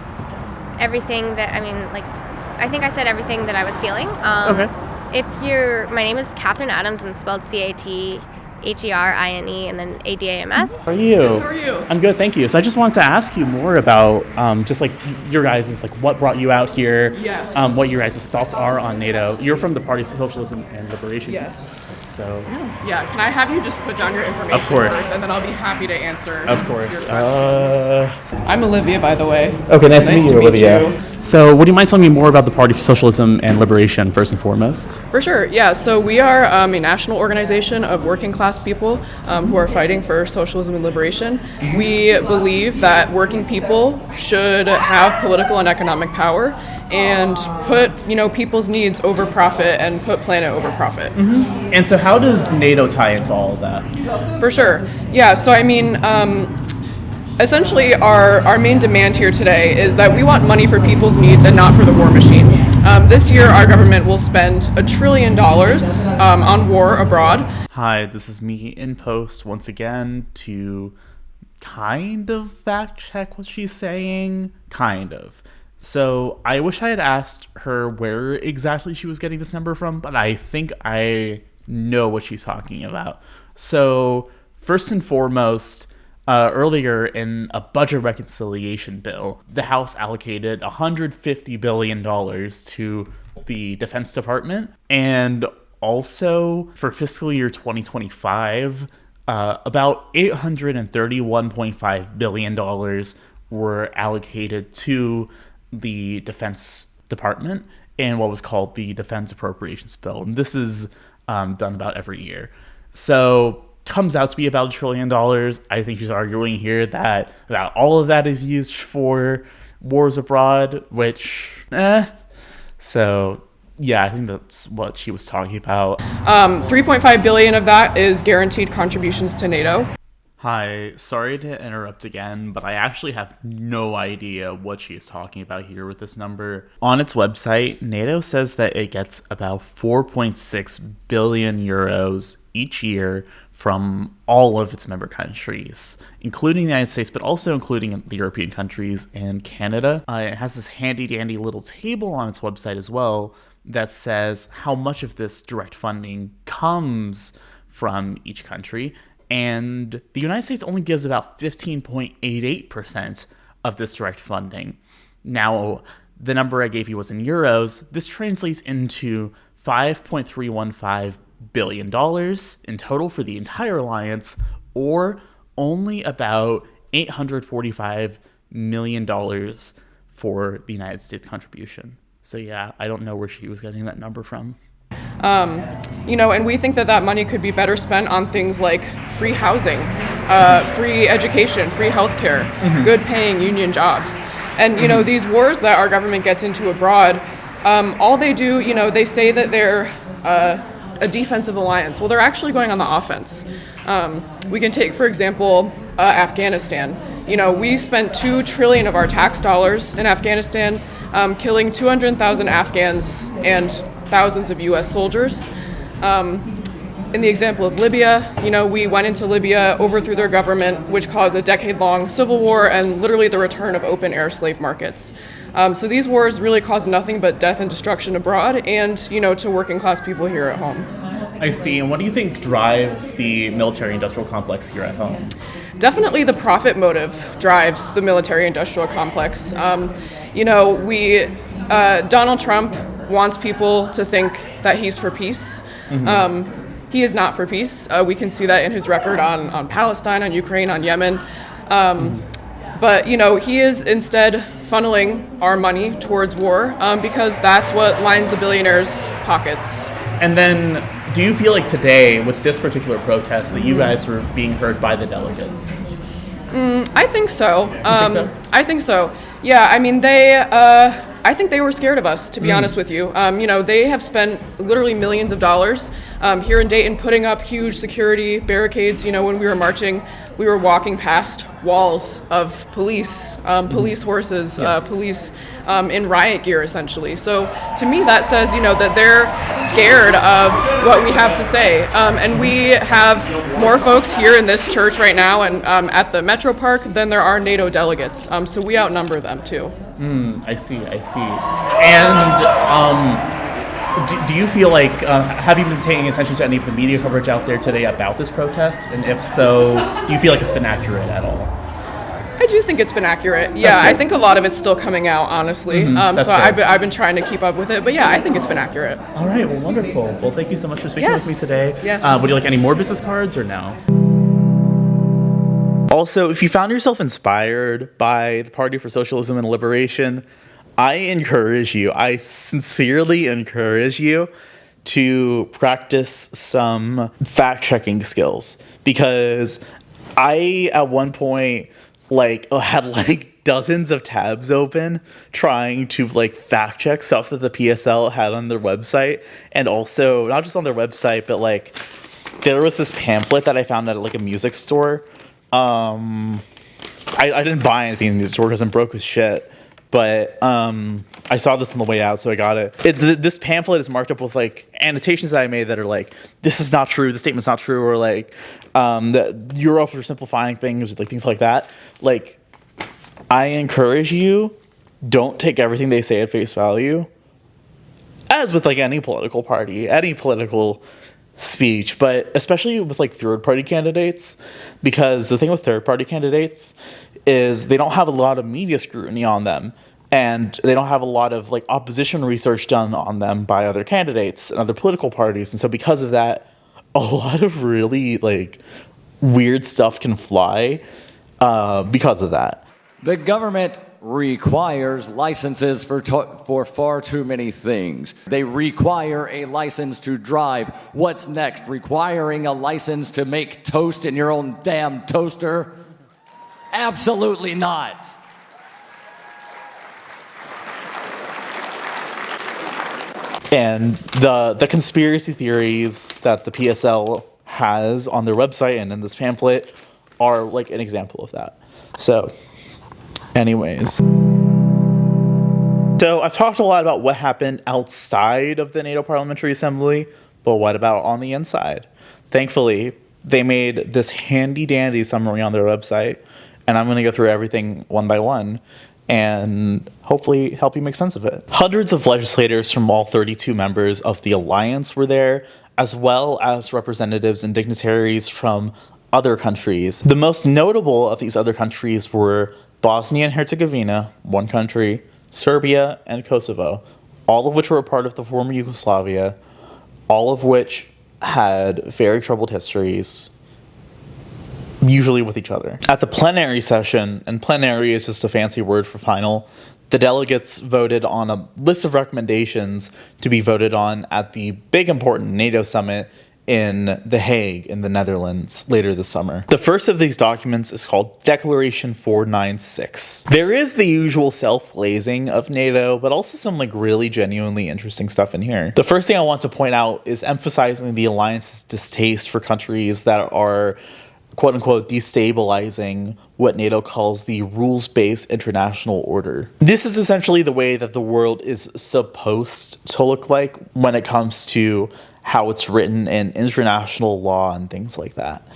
everything that I said everything that I was feeling. Okay. My name is Catherine Adams, and spelled CATHERINE and then ADAMS. How are you? How are you? I'm good, thank you. So I just wanted to ask you more about just your guys' what brought you out here. Yes. What your guys' thoughts are on NATO. You're from the Party for Socialism and Liberation. Yes. So. Yeah. Can I have you just put down your information Of course. first, and then I'll be happy to answer. Of course. Your questions. I'm Olivia, by the way. Okay, nice to meet you, Olivia. you. So, would you mind telling me more about the Party for Socialism and Liberation, first and foremost? For sure, yeah. So we are a national organization of working class people who are fighting for socialism and liberation. We believe that working people should have political and economic power, and put, people's needs over profit and put planet over profit. And so how does NATO tie into all of that? For sure. Yeah, so I mean, essentially our main demand here today is that we want money for people's needs and not for the war machine. This year, our government will spend $1 trillion on war abroad. Hi, this is me in post once again to kind of fact check what she's saying. Kind of. So I wish I had asked her where exactly she was getting this number from, but I think I know what she's talking about. So first and foremost, earlier in a budget reconciliation bill, the House allocated $150 billion to the Defense Department. And also for fiscal year 2025, about $831.5 billion were allocated to the Defense Department in what was called the Defense Appropriations Bill. And this is done about every year. So comes out to be about $1 trillion. I think she's arguing here that about all of that is used for wars abroad, which, So, yeah, I think that's what she was talking about. $3.5 billion of that is guaranteed contributions to NATO. Hi, sorry to interrupt again, but I actually have no idea what she is talking about here with this number. On its website, NATO says that it gets about 4.6 billion euros each year from all of its member countries, including the United States, but also including the European countries and Canada. It has this handy-dandy little table on its website as well that says how much of this direct funding comes from each country. And the United States only gives about 15.88% of this direct funding. Now, the number I gave you was in euros. This translates into $5.315 billion in total for the entire alliance, or only about $845 million for the United States contribution. So yeah, I don't know where she was getting that number from. And we think that money could be better spent on things like free housing, free education, free healthcare, good paying union jobs. And, these wars that our government gets into abroad, all they do, they say that they're a defensive alliance. Well, they're actually going on the offense. We can take, for example, Afghanistan. We spent $2 trillion of our tax dollars in Afghanistan, killing 200,000 Afghans and thousands of U.S. soldiers. In the example of Libya, we went into Libya, overthrew their government, which caused a decade-long civil war and literally the return of open-air slave markets. So these wars really cause nothing but death and destruction abroad and, to working-class people here at home. I see. And what do you think drives the military-industrial complex here at home? Definitely the profit motive drives the military-industrial complex. Donald Trump wants people to think that he's for peace. He is not for peace. We can see that in his record on Palestine, on Ukraine, on Yemen. But, he is instead funneling our money towards war because that's what lines the billionaires' pockets. And then, do you feel like today, with this particular protest, that you guys were being heard by the delegates? I think so. I think so. Yeah, I mean, I think they were scared of us, to be honest with you. They have spent literally millions of dollars here in Dayton putting up huge security barricades. When we were marching, we were walking past walls of police, police horses, Yes. police in riot gear, essentially. So to me, that says, that they're scared of what we have to say. And we have more folks here in this church right now and at the Metro Park than there are NATO delegates. So we outnumber them, too. I see. And do you feel like, have you been paying attention to any of the media coverage out there today about this protest? And if so, do you feel like it's been accurate at all? I do think it's been accurate. Yeah, I think a lot of it's still coming out, honestly. So I've been trying to keep up with it. But yeah, I think it's been accurate. All right, well, wonderful. Well, thank you so much for speaking with me today. Yes. Would you like any more business cards or no? Also, if you found yourself inspired by the Party for Socialism and Liberation, I sincerely encourage you to practice some fact-checking skills, because I, at one point, had dozens of tabs open trying to like fact check stuff that the PSL had on their website, and also not just on their website, but like there was this pamphlet that I found at like a music store. I didn't buy anything in the store because I'm broke as shit, but I saw this on the way out, so I got it. This pamphlet is marked up with like annotations that I made that are like, this is not true, this statement's not true, or like you're oversimplifying things, or like things like that. Like, I encourage you, don't take everything they say at face value. As with like any political party, any political speech, but especially with like third-party candidates, because the thing with third-party candidates is they don't have a lot of media scrutiny on them, and they don't have a lot of like opposition research done on them by other candidates and other political parties, and so because of that, a lot of really like weird stuff can fly because of that. The government requires licenses for far too many things. They require a license to drive. What's next? Requiring a license to make toast in your own damn toaster? Absolutely not. And the conspiracy theories that the PSL has on their website and in this pamphlet are like an example of that. So anyways, so I've talked a lot about what happened outside of the NATO Parliamentary Assembly, but what about on the inside? Thankfully, they made this handy-dandy summary on their website, and I'm going to go through everything one by one and hopefully help you make sense of it. Hundreds of legislators from all 32 members of the alliance were there, as well as representatives and dignitaries from other countries. The most notable of these other countries were Bosnia and Herzegovina, one country, Serbia, and Kosovo, all of which were a part of the former Yugoslavia, all of which had very troubled histories, usually with each other. At the plenary session, and plenary is just a fancy word for final, the delegates voted on a list of recommendations to be voted on at the big important NATO summit in The Hague in the Netherlands later this summer. The first of these documents is called Declaration 496. There is the usual self-glazing of NATO, but also some like really genuinely interesting stuff in here. The first thing I want to point out is emphasizing the alliance's distaste for countries that are quote-unquote destabilizing what NATO calls the rules-based international order. This is essentially the way that the world is supposed to look like when it comes to how it's written in international law and things like that.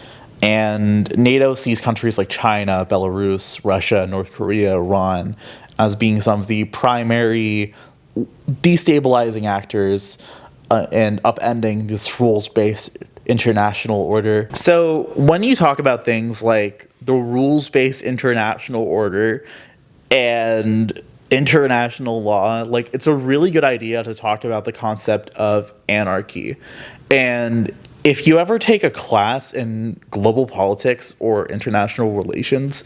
And NATO sees countries like China, Belarus, Russia, North Korea, Iran as being some of the primary destabilizing actors and upending this rules-based international order. So when you talk about things like the rules-based international order and international law, like it's a really good idea to talk about the concept of anarchy. And if you ever take a class in global politics or international relations,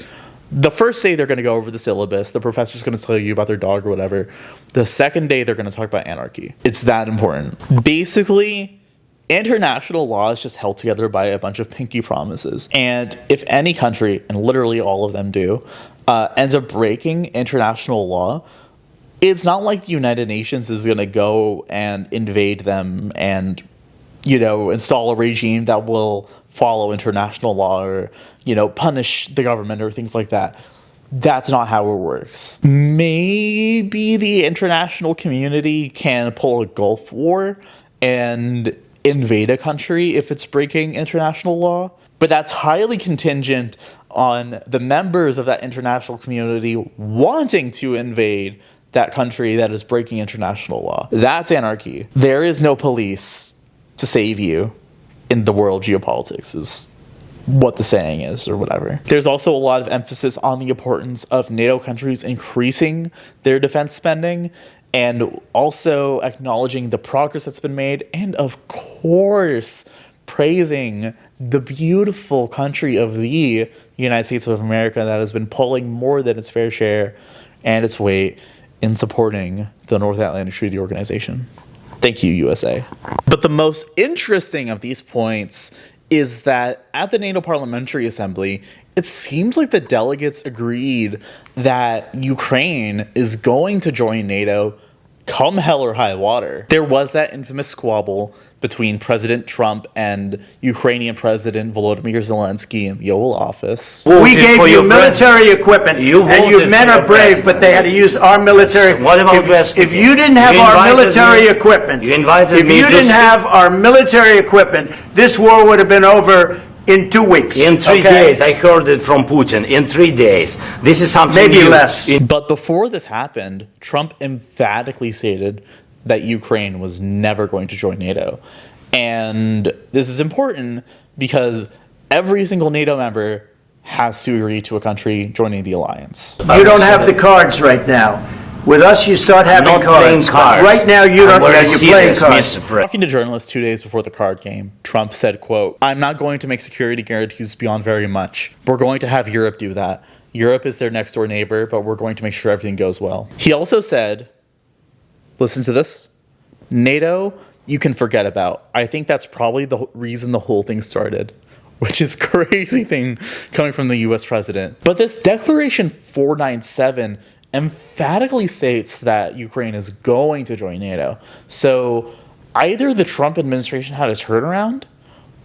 the first day they're going to go over the syllabus, the professor's going to tell you about their dog or whatever. The second day they're going to talk about anarchy. It's that important. Basically, international law is just held together by a bunch of pinky promises. And if any country, and literally all of them do, ends up breaking international law, it's not like the United Nations is going to go and invade them and, you know, install a regime that will follow international law or, you know, punish the government or things like that. That's not how it works. Maybe the international community can pull a Gulf War and invade a country if it's breaking international law, but that's highly contingent on the members of that international community wanting to invade that country that is breaking international law. That's anarchy. There is no police to save you in the world geopolitics is what the saying is or whatever. There's also a lot of emphasis on the importance of NATO countries increasing their defense spending and also acknowledging the progress that's been made, and of course, praising the beautiful country of the United States of America that has been pulling more than its fair share and its weight in supporting the North Atlantic Treaty Organization. Thank you, USA. But the most interesting of these points is that at the NATO Parliamentary Assembly, it seems like the delegates agreed that Ukraine is going to join NATO come hell or high water. There was that infamous squabble between President Trump and Ukrainian President Volodymyr Zelensky in the Oval Office. We gave you military equipment, and you men are brave, but they had to use our military. What about if you didn't have our military equipment, if you didn't have our military equipment, this war would have been over in 2 weeks. In 3 days, I heard it from Putin. In 3 days. This is something maybe new. less. But before this happened, Trump emphatically stated that Ukraine was never going to join NATO. And this is important because every single NATO member has to agree to a country joining the alliance. You don't have the cards right now. With us, you start having not playing cards. Right now, you don't. Yeah, you're playing cards. Talking to journalists 2 days before the card game, Trump said, quote, "I'm not going to make security guarantees beyond very much. We're going to have Europe do that. Europe is their next door neighbor, but we're going to make sure everything goes well." He also said, listen to this, "NATO, you can forget about. I think that's probably the reason the whole thing started." Which is crazy thing coming from the US president. But this Declaration 497 emphatically states that Ukraine is going to join NATO. So either the Trump administration had a turnaround,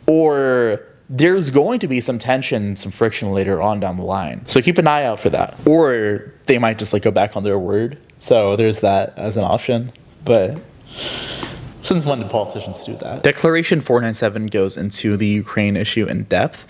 or there's going to be some tension, some friction later on down the line. So keep an eye out for that. Or they might just like go back on their word. So there's that as an option. But since when did politicians do that? Declaration 497 goes into the Ukraine issue in depth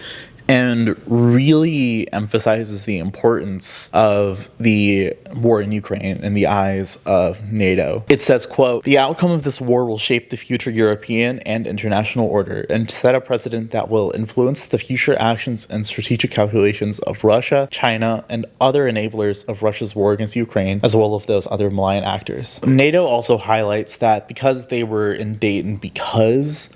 and really emphasizes the importance of the war in Ukraine in the eyes of NATO. It says, quote, "The outcome of this war will shape the future European and international order and set a precedent that will influence the future actions and strategic calculations of Russia, China, and other enablers of Russia's war against Ukraine, as well as those other malign actors." NATO also highlights that because they were in Dayton, because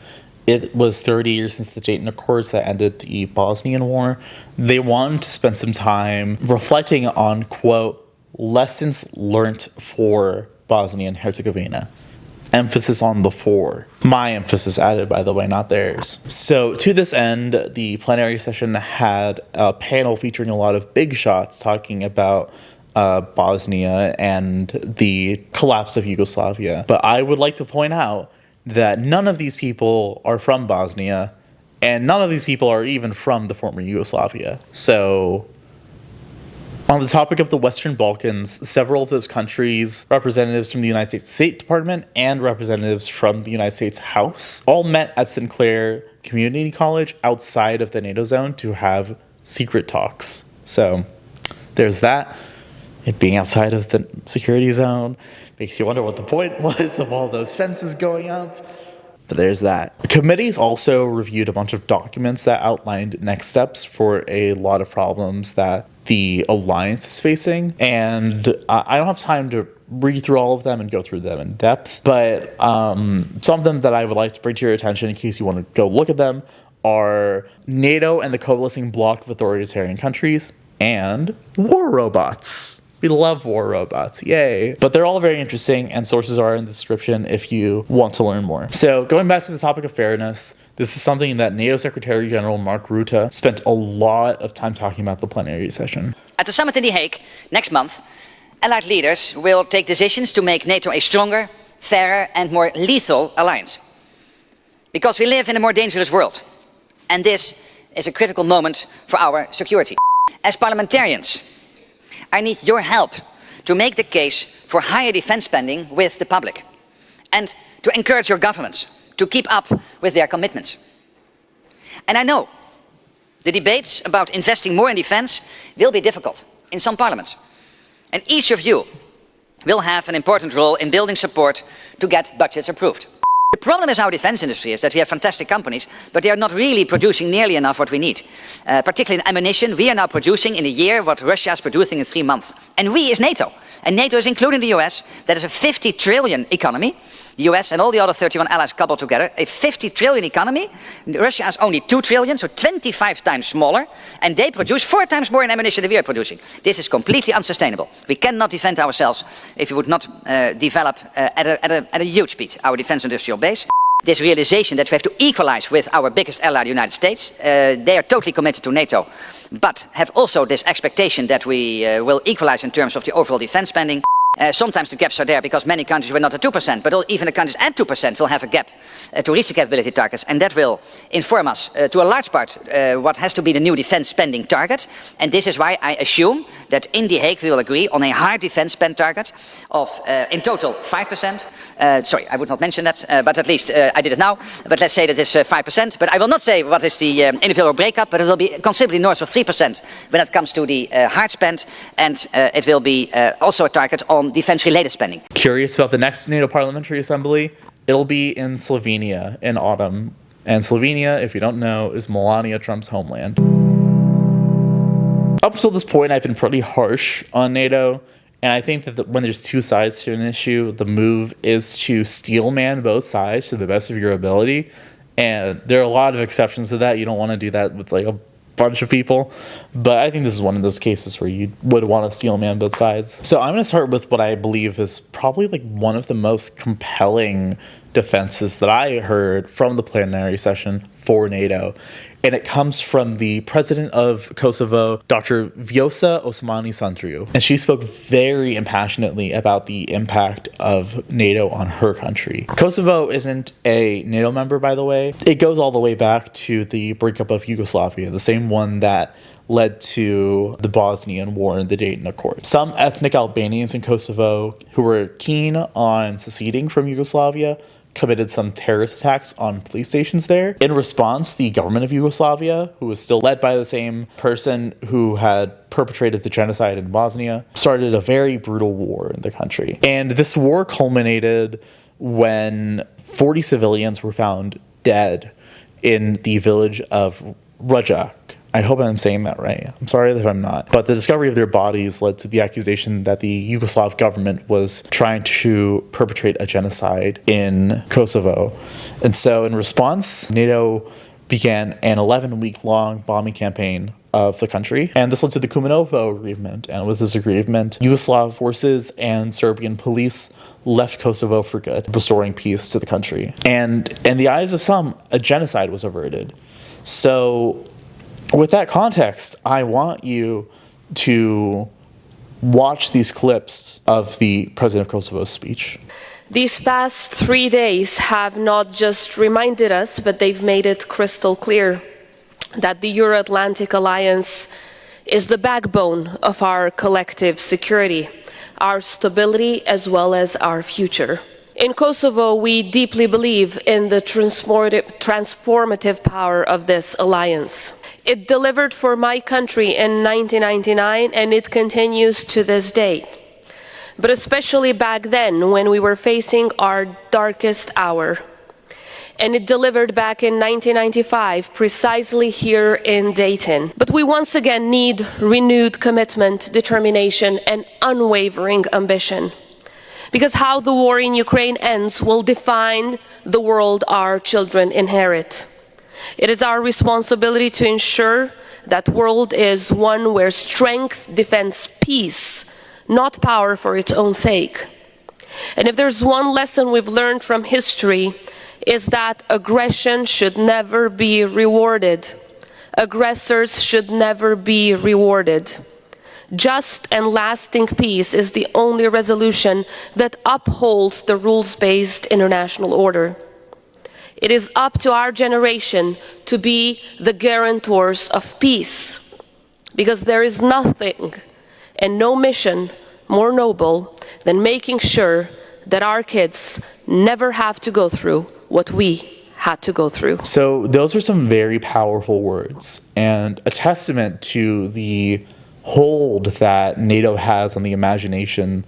it was 30 years since the Dayton Accords that ended the Bosnian War, they wanted to spend some time reflecting on, quote, "lessons learnt for Bosnia and Herzegovina." Emphasis on the "for." My emphasis added, by the way, not theirs. So to this end, the plenary session had a panel featuring a lot of big shots talking about Bosnia and the collapse of Yugoslavia. But I would like to point out that none of these people are from Bosnia, and none of these people are even from the former Yugoslavia. So, on the topic of the Western Balkans, several of those countries, representatives from the United States State Department and representatives from the United States House, all met at Sinclair Community College outside of the NATO zone to have secret talks. So, there's that. It being outside of the security zone makes you wonder what the point was of all those fences going up. But there's that. Committees also reviewed a bunch of documents that outlined next steps for a lot of problems that the alliance is facing. And I don't have time to read through all of them and go through them in depth. But some of them that I would like to bring to your attention in case you want to go look at them are NATO and the coalescing bloc of authoritarian countries and war robots. We love war robots, yay. But they're all very interesting, and sources are in the description if you want to learn more. So going back to the topic of fairness, this is something that NATO Secretary General Mark Rutte spent a lot of time talking about the plenary session. At the summit in The Hague next month, allied leaders will take decisions to make NATO a stronger, fairer and more lethal alliance. Because we live in a more dangerous world, and this is a critical moment for our security. As parliamentarians, I need your help to make the case for higher defense spending with the public and to encourage your governments to keep up with their commitments. And I know the debates about investing more in defense will be difficult in some parliaments. And each of you will have an important role in building support to get budgets approved. The problem is our defense industry is that we have fantastic companies, but they are not really producing nearly enough what we need. Particularly in ammunition, we are now producing in a year what Russia is producing in 3 months. And we is NATO. And NATO is including the US, that is a 50 trillion economy. The US and all the other 31 allies coupled together, a 50 trillion economy. Russia is only 2 trillion, so 25 times smaller. And they produce 4 times more in ammunition than we are producing. This is completely unsustainable. We cannot defend ourselves if we would not develop at a huge speed our defense industrial base. this realization that we have to equalize with our biggest ally, the United States. They are totally committed to NATO, but have also this expectation that we will equalize in terms of the overall defense spending. Sometimes the gaps are there because many countries were not at 2%, but even the countries at 2% will have a gap to reach the capability targets, and that will inform us to a large part what has to be the new defense spending target. And this is why I assume that in The Hague we will agree on a hard defense spend target of in total 5%. Sorry, I would not mention that, but at least I did it now. But let's say that it's 5%. But I will not say what is the individual breakup, but it will be considerably north of 3% when it comes to the hard spend, and it will be also a target on defense-related spending. Curious about the next NATO Parliamentary Assembly? It'll be in Slovenia in autumn. And Slovenia, if you don't know, is Melania Trump's homeland. Up until this point, I've been pretty harsh on NATO. And I think that when there's two sides to an issue, the move is to steelman both sides to the best of your ability. And there are a lot of exceptions to that. You don't want to do that with like a bunch of people, but I think this is one of those cases where you would want to steelman both sides. So I'm going to start with what I believe is probably like one of the most compelling defenses that I heard from the plenary session for NATO, and it comes from the president of Kosovo, Dr. Vjosa Osmani-Sandriu, and she spoke very impassionately about the impact of NATO on her country. Kosovo isn't a NATO member, by the way. It goes all the way back to the breakup of Yugoslavia, the same one that led to the Bosnian War and the Dayton Accord. Some ethnic Albanians in Kosovo who were keen on seceding from Yugoslavia committed some terrorist attacks on police stations there. In response, the government of Yugoslavia, who was still led by the same person who had perpetrated the genocide in Bosnia, started a very brutal war in the country. And this war culminated when 40 civilians were found dead in the village of Rajak. I hope I'm saying that right. I'm sorry if I'm not. But the discovery of their bodies led to the accusation that the Yugoslav government was trying to perpetrate a genocide in Kosovo. And so in response, NATO began an 11-week-long bombing campaign of the country. And this led to the Kumanovo Agreement. And with this agreement, Yugoslav forces and Serbian police left Kosovo for good, restoring peace to the country. And in the eyes of some, a genocide was averted. So with that context, I want you to watch these clips of the president of Kosovo's speech. These past 3 days have not just reminded us, but they've made it crystal clear that the Euro-Atlantic Alliance is the backbone of our collective security, our stability, as well as our future. In Kosovo, we deeply believe in the transformative power of this alliance. It delivered for my country in 1999, and it continues to this day. But especially back then, when we were facing our darkest hour. And it delivered back in 1995, precisely here in Dayton. But we once again need renewed commitment, determination, and unwavering ambition. Because how the war in Ukraine ends will define the world our children inherit. It is our responsibility to ensure that world is one where strength defends peace, not power for its own sake. And if there's one lesson we've learned from history, is that aggression should never be rewarded. Aggressors should never be rewarded. Just and lasting peace is the only resolution that upholds the rules-based international order. It is up to our generation to be the guarantors of peace, because there is nothing and no mission more noble than making sure that our kids never have to go through what we had to go through. So those are some very powerful words and a testament to the hold that NATO has on the imagination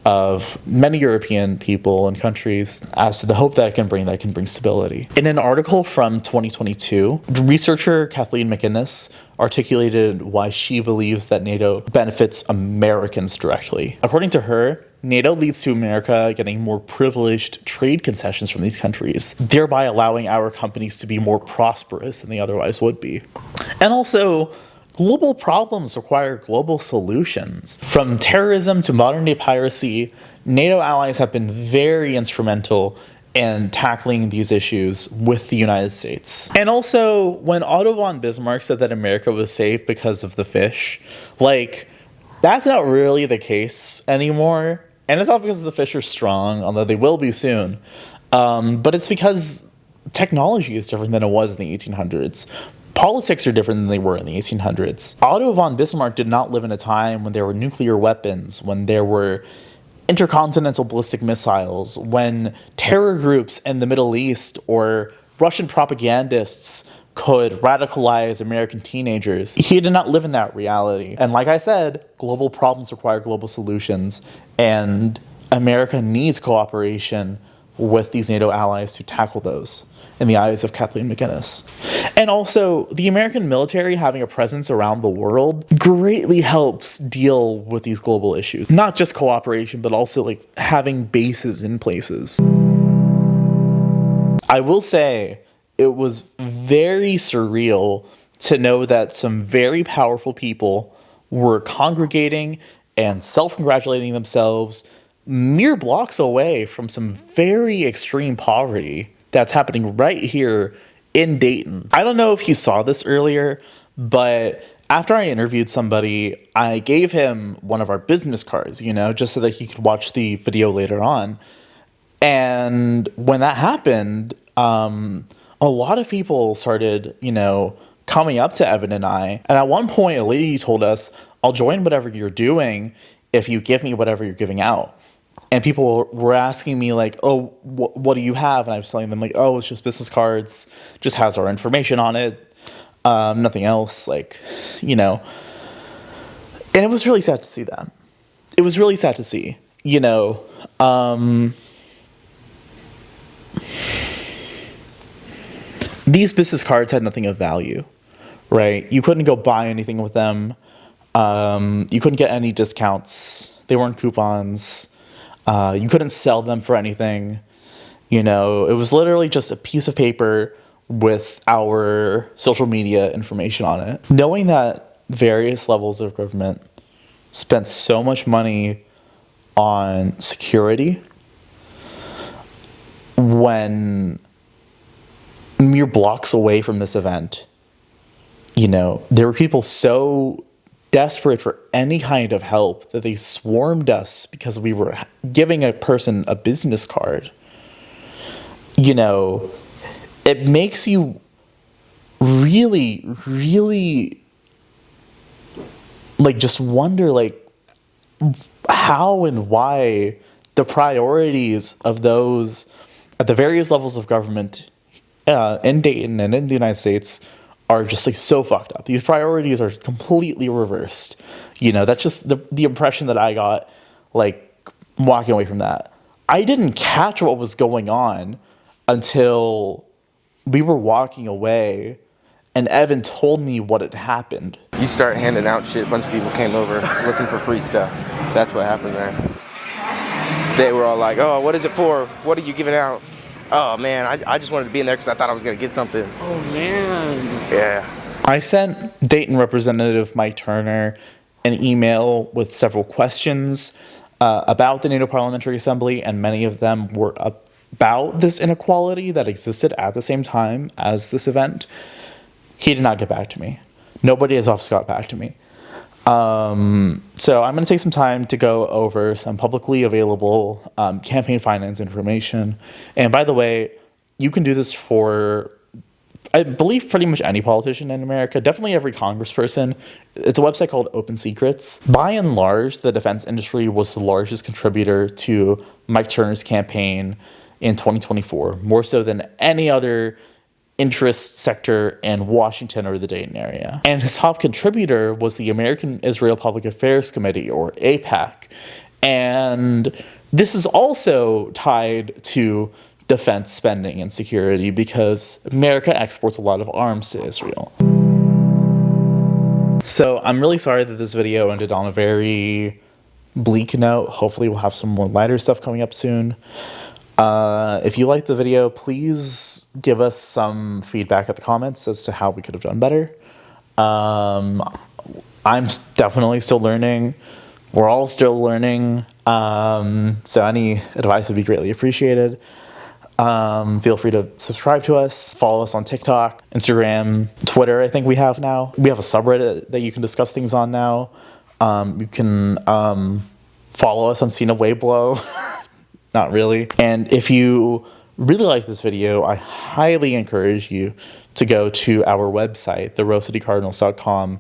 of many European people and countries as to the hope that can bring stability. In an article from 2022, researcher Kathleen McInnes articulated why she believes that NATO benefits Americans directly. According to her, NATO leads to America getting more privileged trade concessions from these countries, thereby allowing our companies to be more prosperous than they otherwise would be. And also, global problems require global solutions. From terrorism to modern-day piracy, NATO allies have been very instrumental and tackling these issues with the United States. And also, when Otto von Bismarck said that America was safe because of the fish, like, that's not really the case anymore. And it's not because the fish are strong, although they will be soon. But it's because technology is different than it was in the 1800s. Politics are different than they were in the 1800s. Otto von Bismarck did not live in a time when there were nuclear weapons, when there were intercontinental ballistic missiles, when terror groups in the Middle East or Russian propagandists could radicalize American teenagers. He did not live in that reality. And like I said, global problems require global solutions, and America needs cooperation with these NATO allies to tackle those, in the eyes of Kathleen McGinnis. And also, the American military having a presence around the world greatly helps deal with these global issues. Not just cooperation, but also like having bases in places. I will say, it was very surreal to know that some very powerful people were congregating and self-congratulating themselves mere blocks away from some very extreme poverty that's happening right here in Dayton. I don't know if you saw this earlier, but after I interviewed somebody, I gave him one of our business cards, you know, just so that he could watch the video later on. And when that happened, a lot of people started, you know, coming up to Evan and I. And at one point, a lady told us, I'll join whatever you're doing if you give me whatever you're giving out. And people were asking me like, oh, what do you have? And I was telling them like, oh, it's just business cards, just has our information on it, nothing else, like, you know. And it was really sad to see that. It was really sad to see, you know. These business cards had nothing of value, right? You couldn't go buy anything with them. You couldn't get any discounts. They weren't coupons. You couldn't sell them for anything. You know, it was literally just a piece of paper with our social media information on it. Knowing that various levels of government spent so much money on security when mere blocks away from this event, you know, there were people so desperate for any kind of help that they swarmed us because we were giving a person a business card. You know, it makes you really, really like just wonder like how and why the priorities of those at the various levels of government in Dayton and in the United States are just like so fucked up. These priorities are completely reversed. You know, that's just the impression that I got, like, walking away from that. I didn't catch what was going on until we were walking away and Evan told me what had happened. You start handing out shit, a bunch of people came over looking for free stuff. That's what happened there. They were all like, oh, what is it for? What are you giving out? Oh, man, I just wanted to be in there because I thought I was going to get something. Oh, man. Yeah. I sent Dayton Representative Mike Turner an email with several questions about the NATO Parliamentary Assembly, and many of them were about this inequality that existed at the same time as this event. He did not get back to me. Nobody has got back to me. So I'm going to take some time to go over some publicly available campaign finance information. And by the way, you can do this for, I believe, pretty much any politician in America, definitely every congressperson. It's a website called Open Secrets. By and large, the defense industry was the largest contributor to Mike Turner's campaign in 2024, more so than any other interest sector in Washington or the Dayton area. And his top contributor was the American Israel Public Affairs Committee, or AIPAC. And this is also tied to defense spending and security because America exports a lot of arms to Israel. So I'm really sorry that this video ended on a very bleak note. Hopefully we'll have some more lighter stuff coming up soon. If you liked the video, please give us some feedback at the comments as to how we could have done better. I'm definitely still learning. We're all still learning. So any advice would be greatly appreciated. Feel free to subscribe to us, follow us on TikTok, Instagram, Twitter. I think we have now. We have a subreddit that you can discuss things on now. You can follow us on Cena Wayblow. Not really. And if you really like this video, I highly encourage you to go to our website, therosedcardinals.com,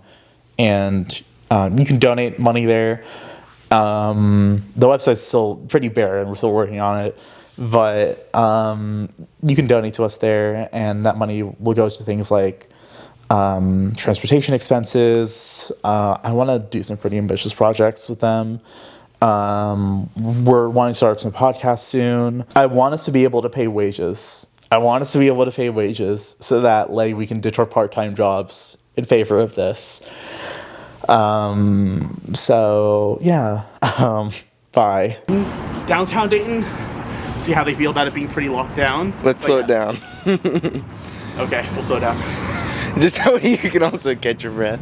and you can donate money there. The website's still pretty bare and we're still working on it, but you can donate to us there, and that money will go to things like transportation expenses. I want to do some pretty ambitious projects with them. We're wanting to start up some podcasts soon. I want us to be able to pay wages. So that like we can ditch our part-time jobs in favor of this. So yeah. Bye. Downtown Dayton. See how they feel about it being pretty locked down. Let's slow it down. Okay, we'll slow down. Just so you can also catch your breath.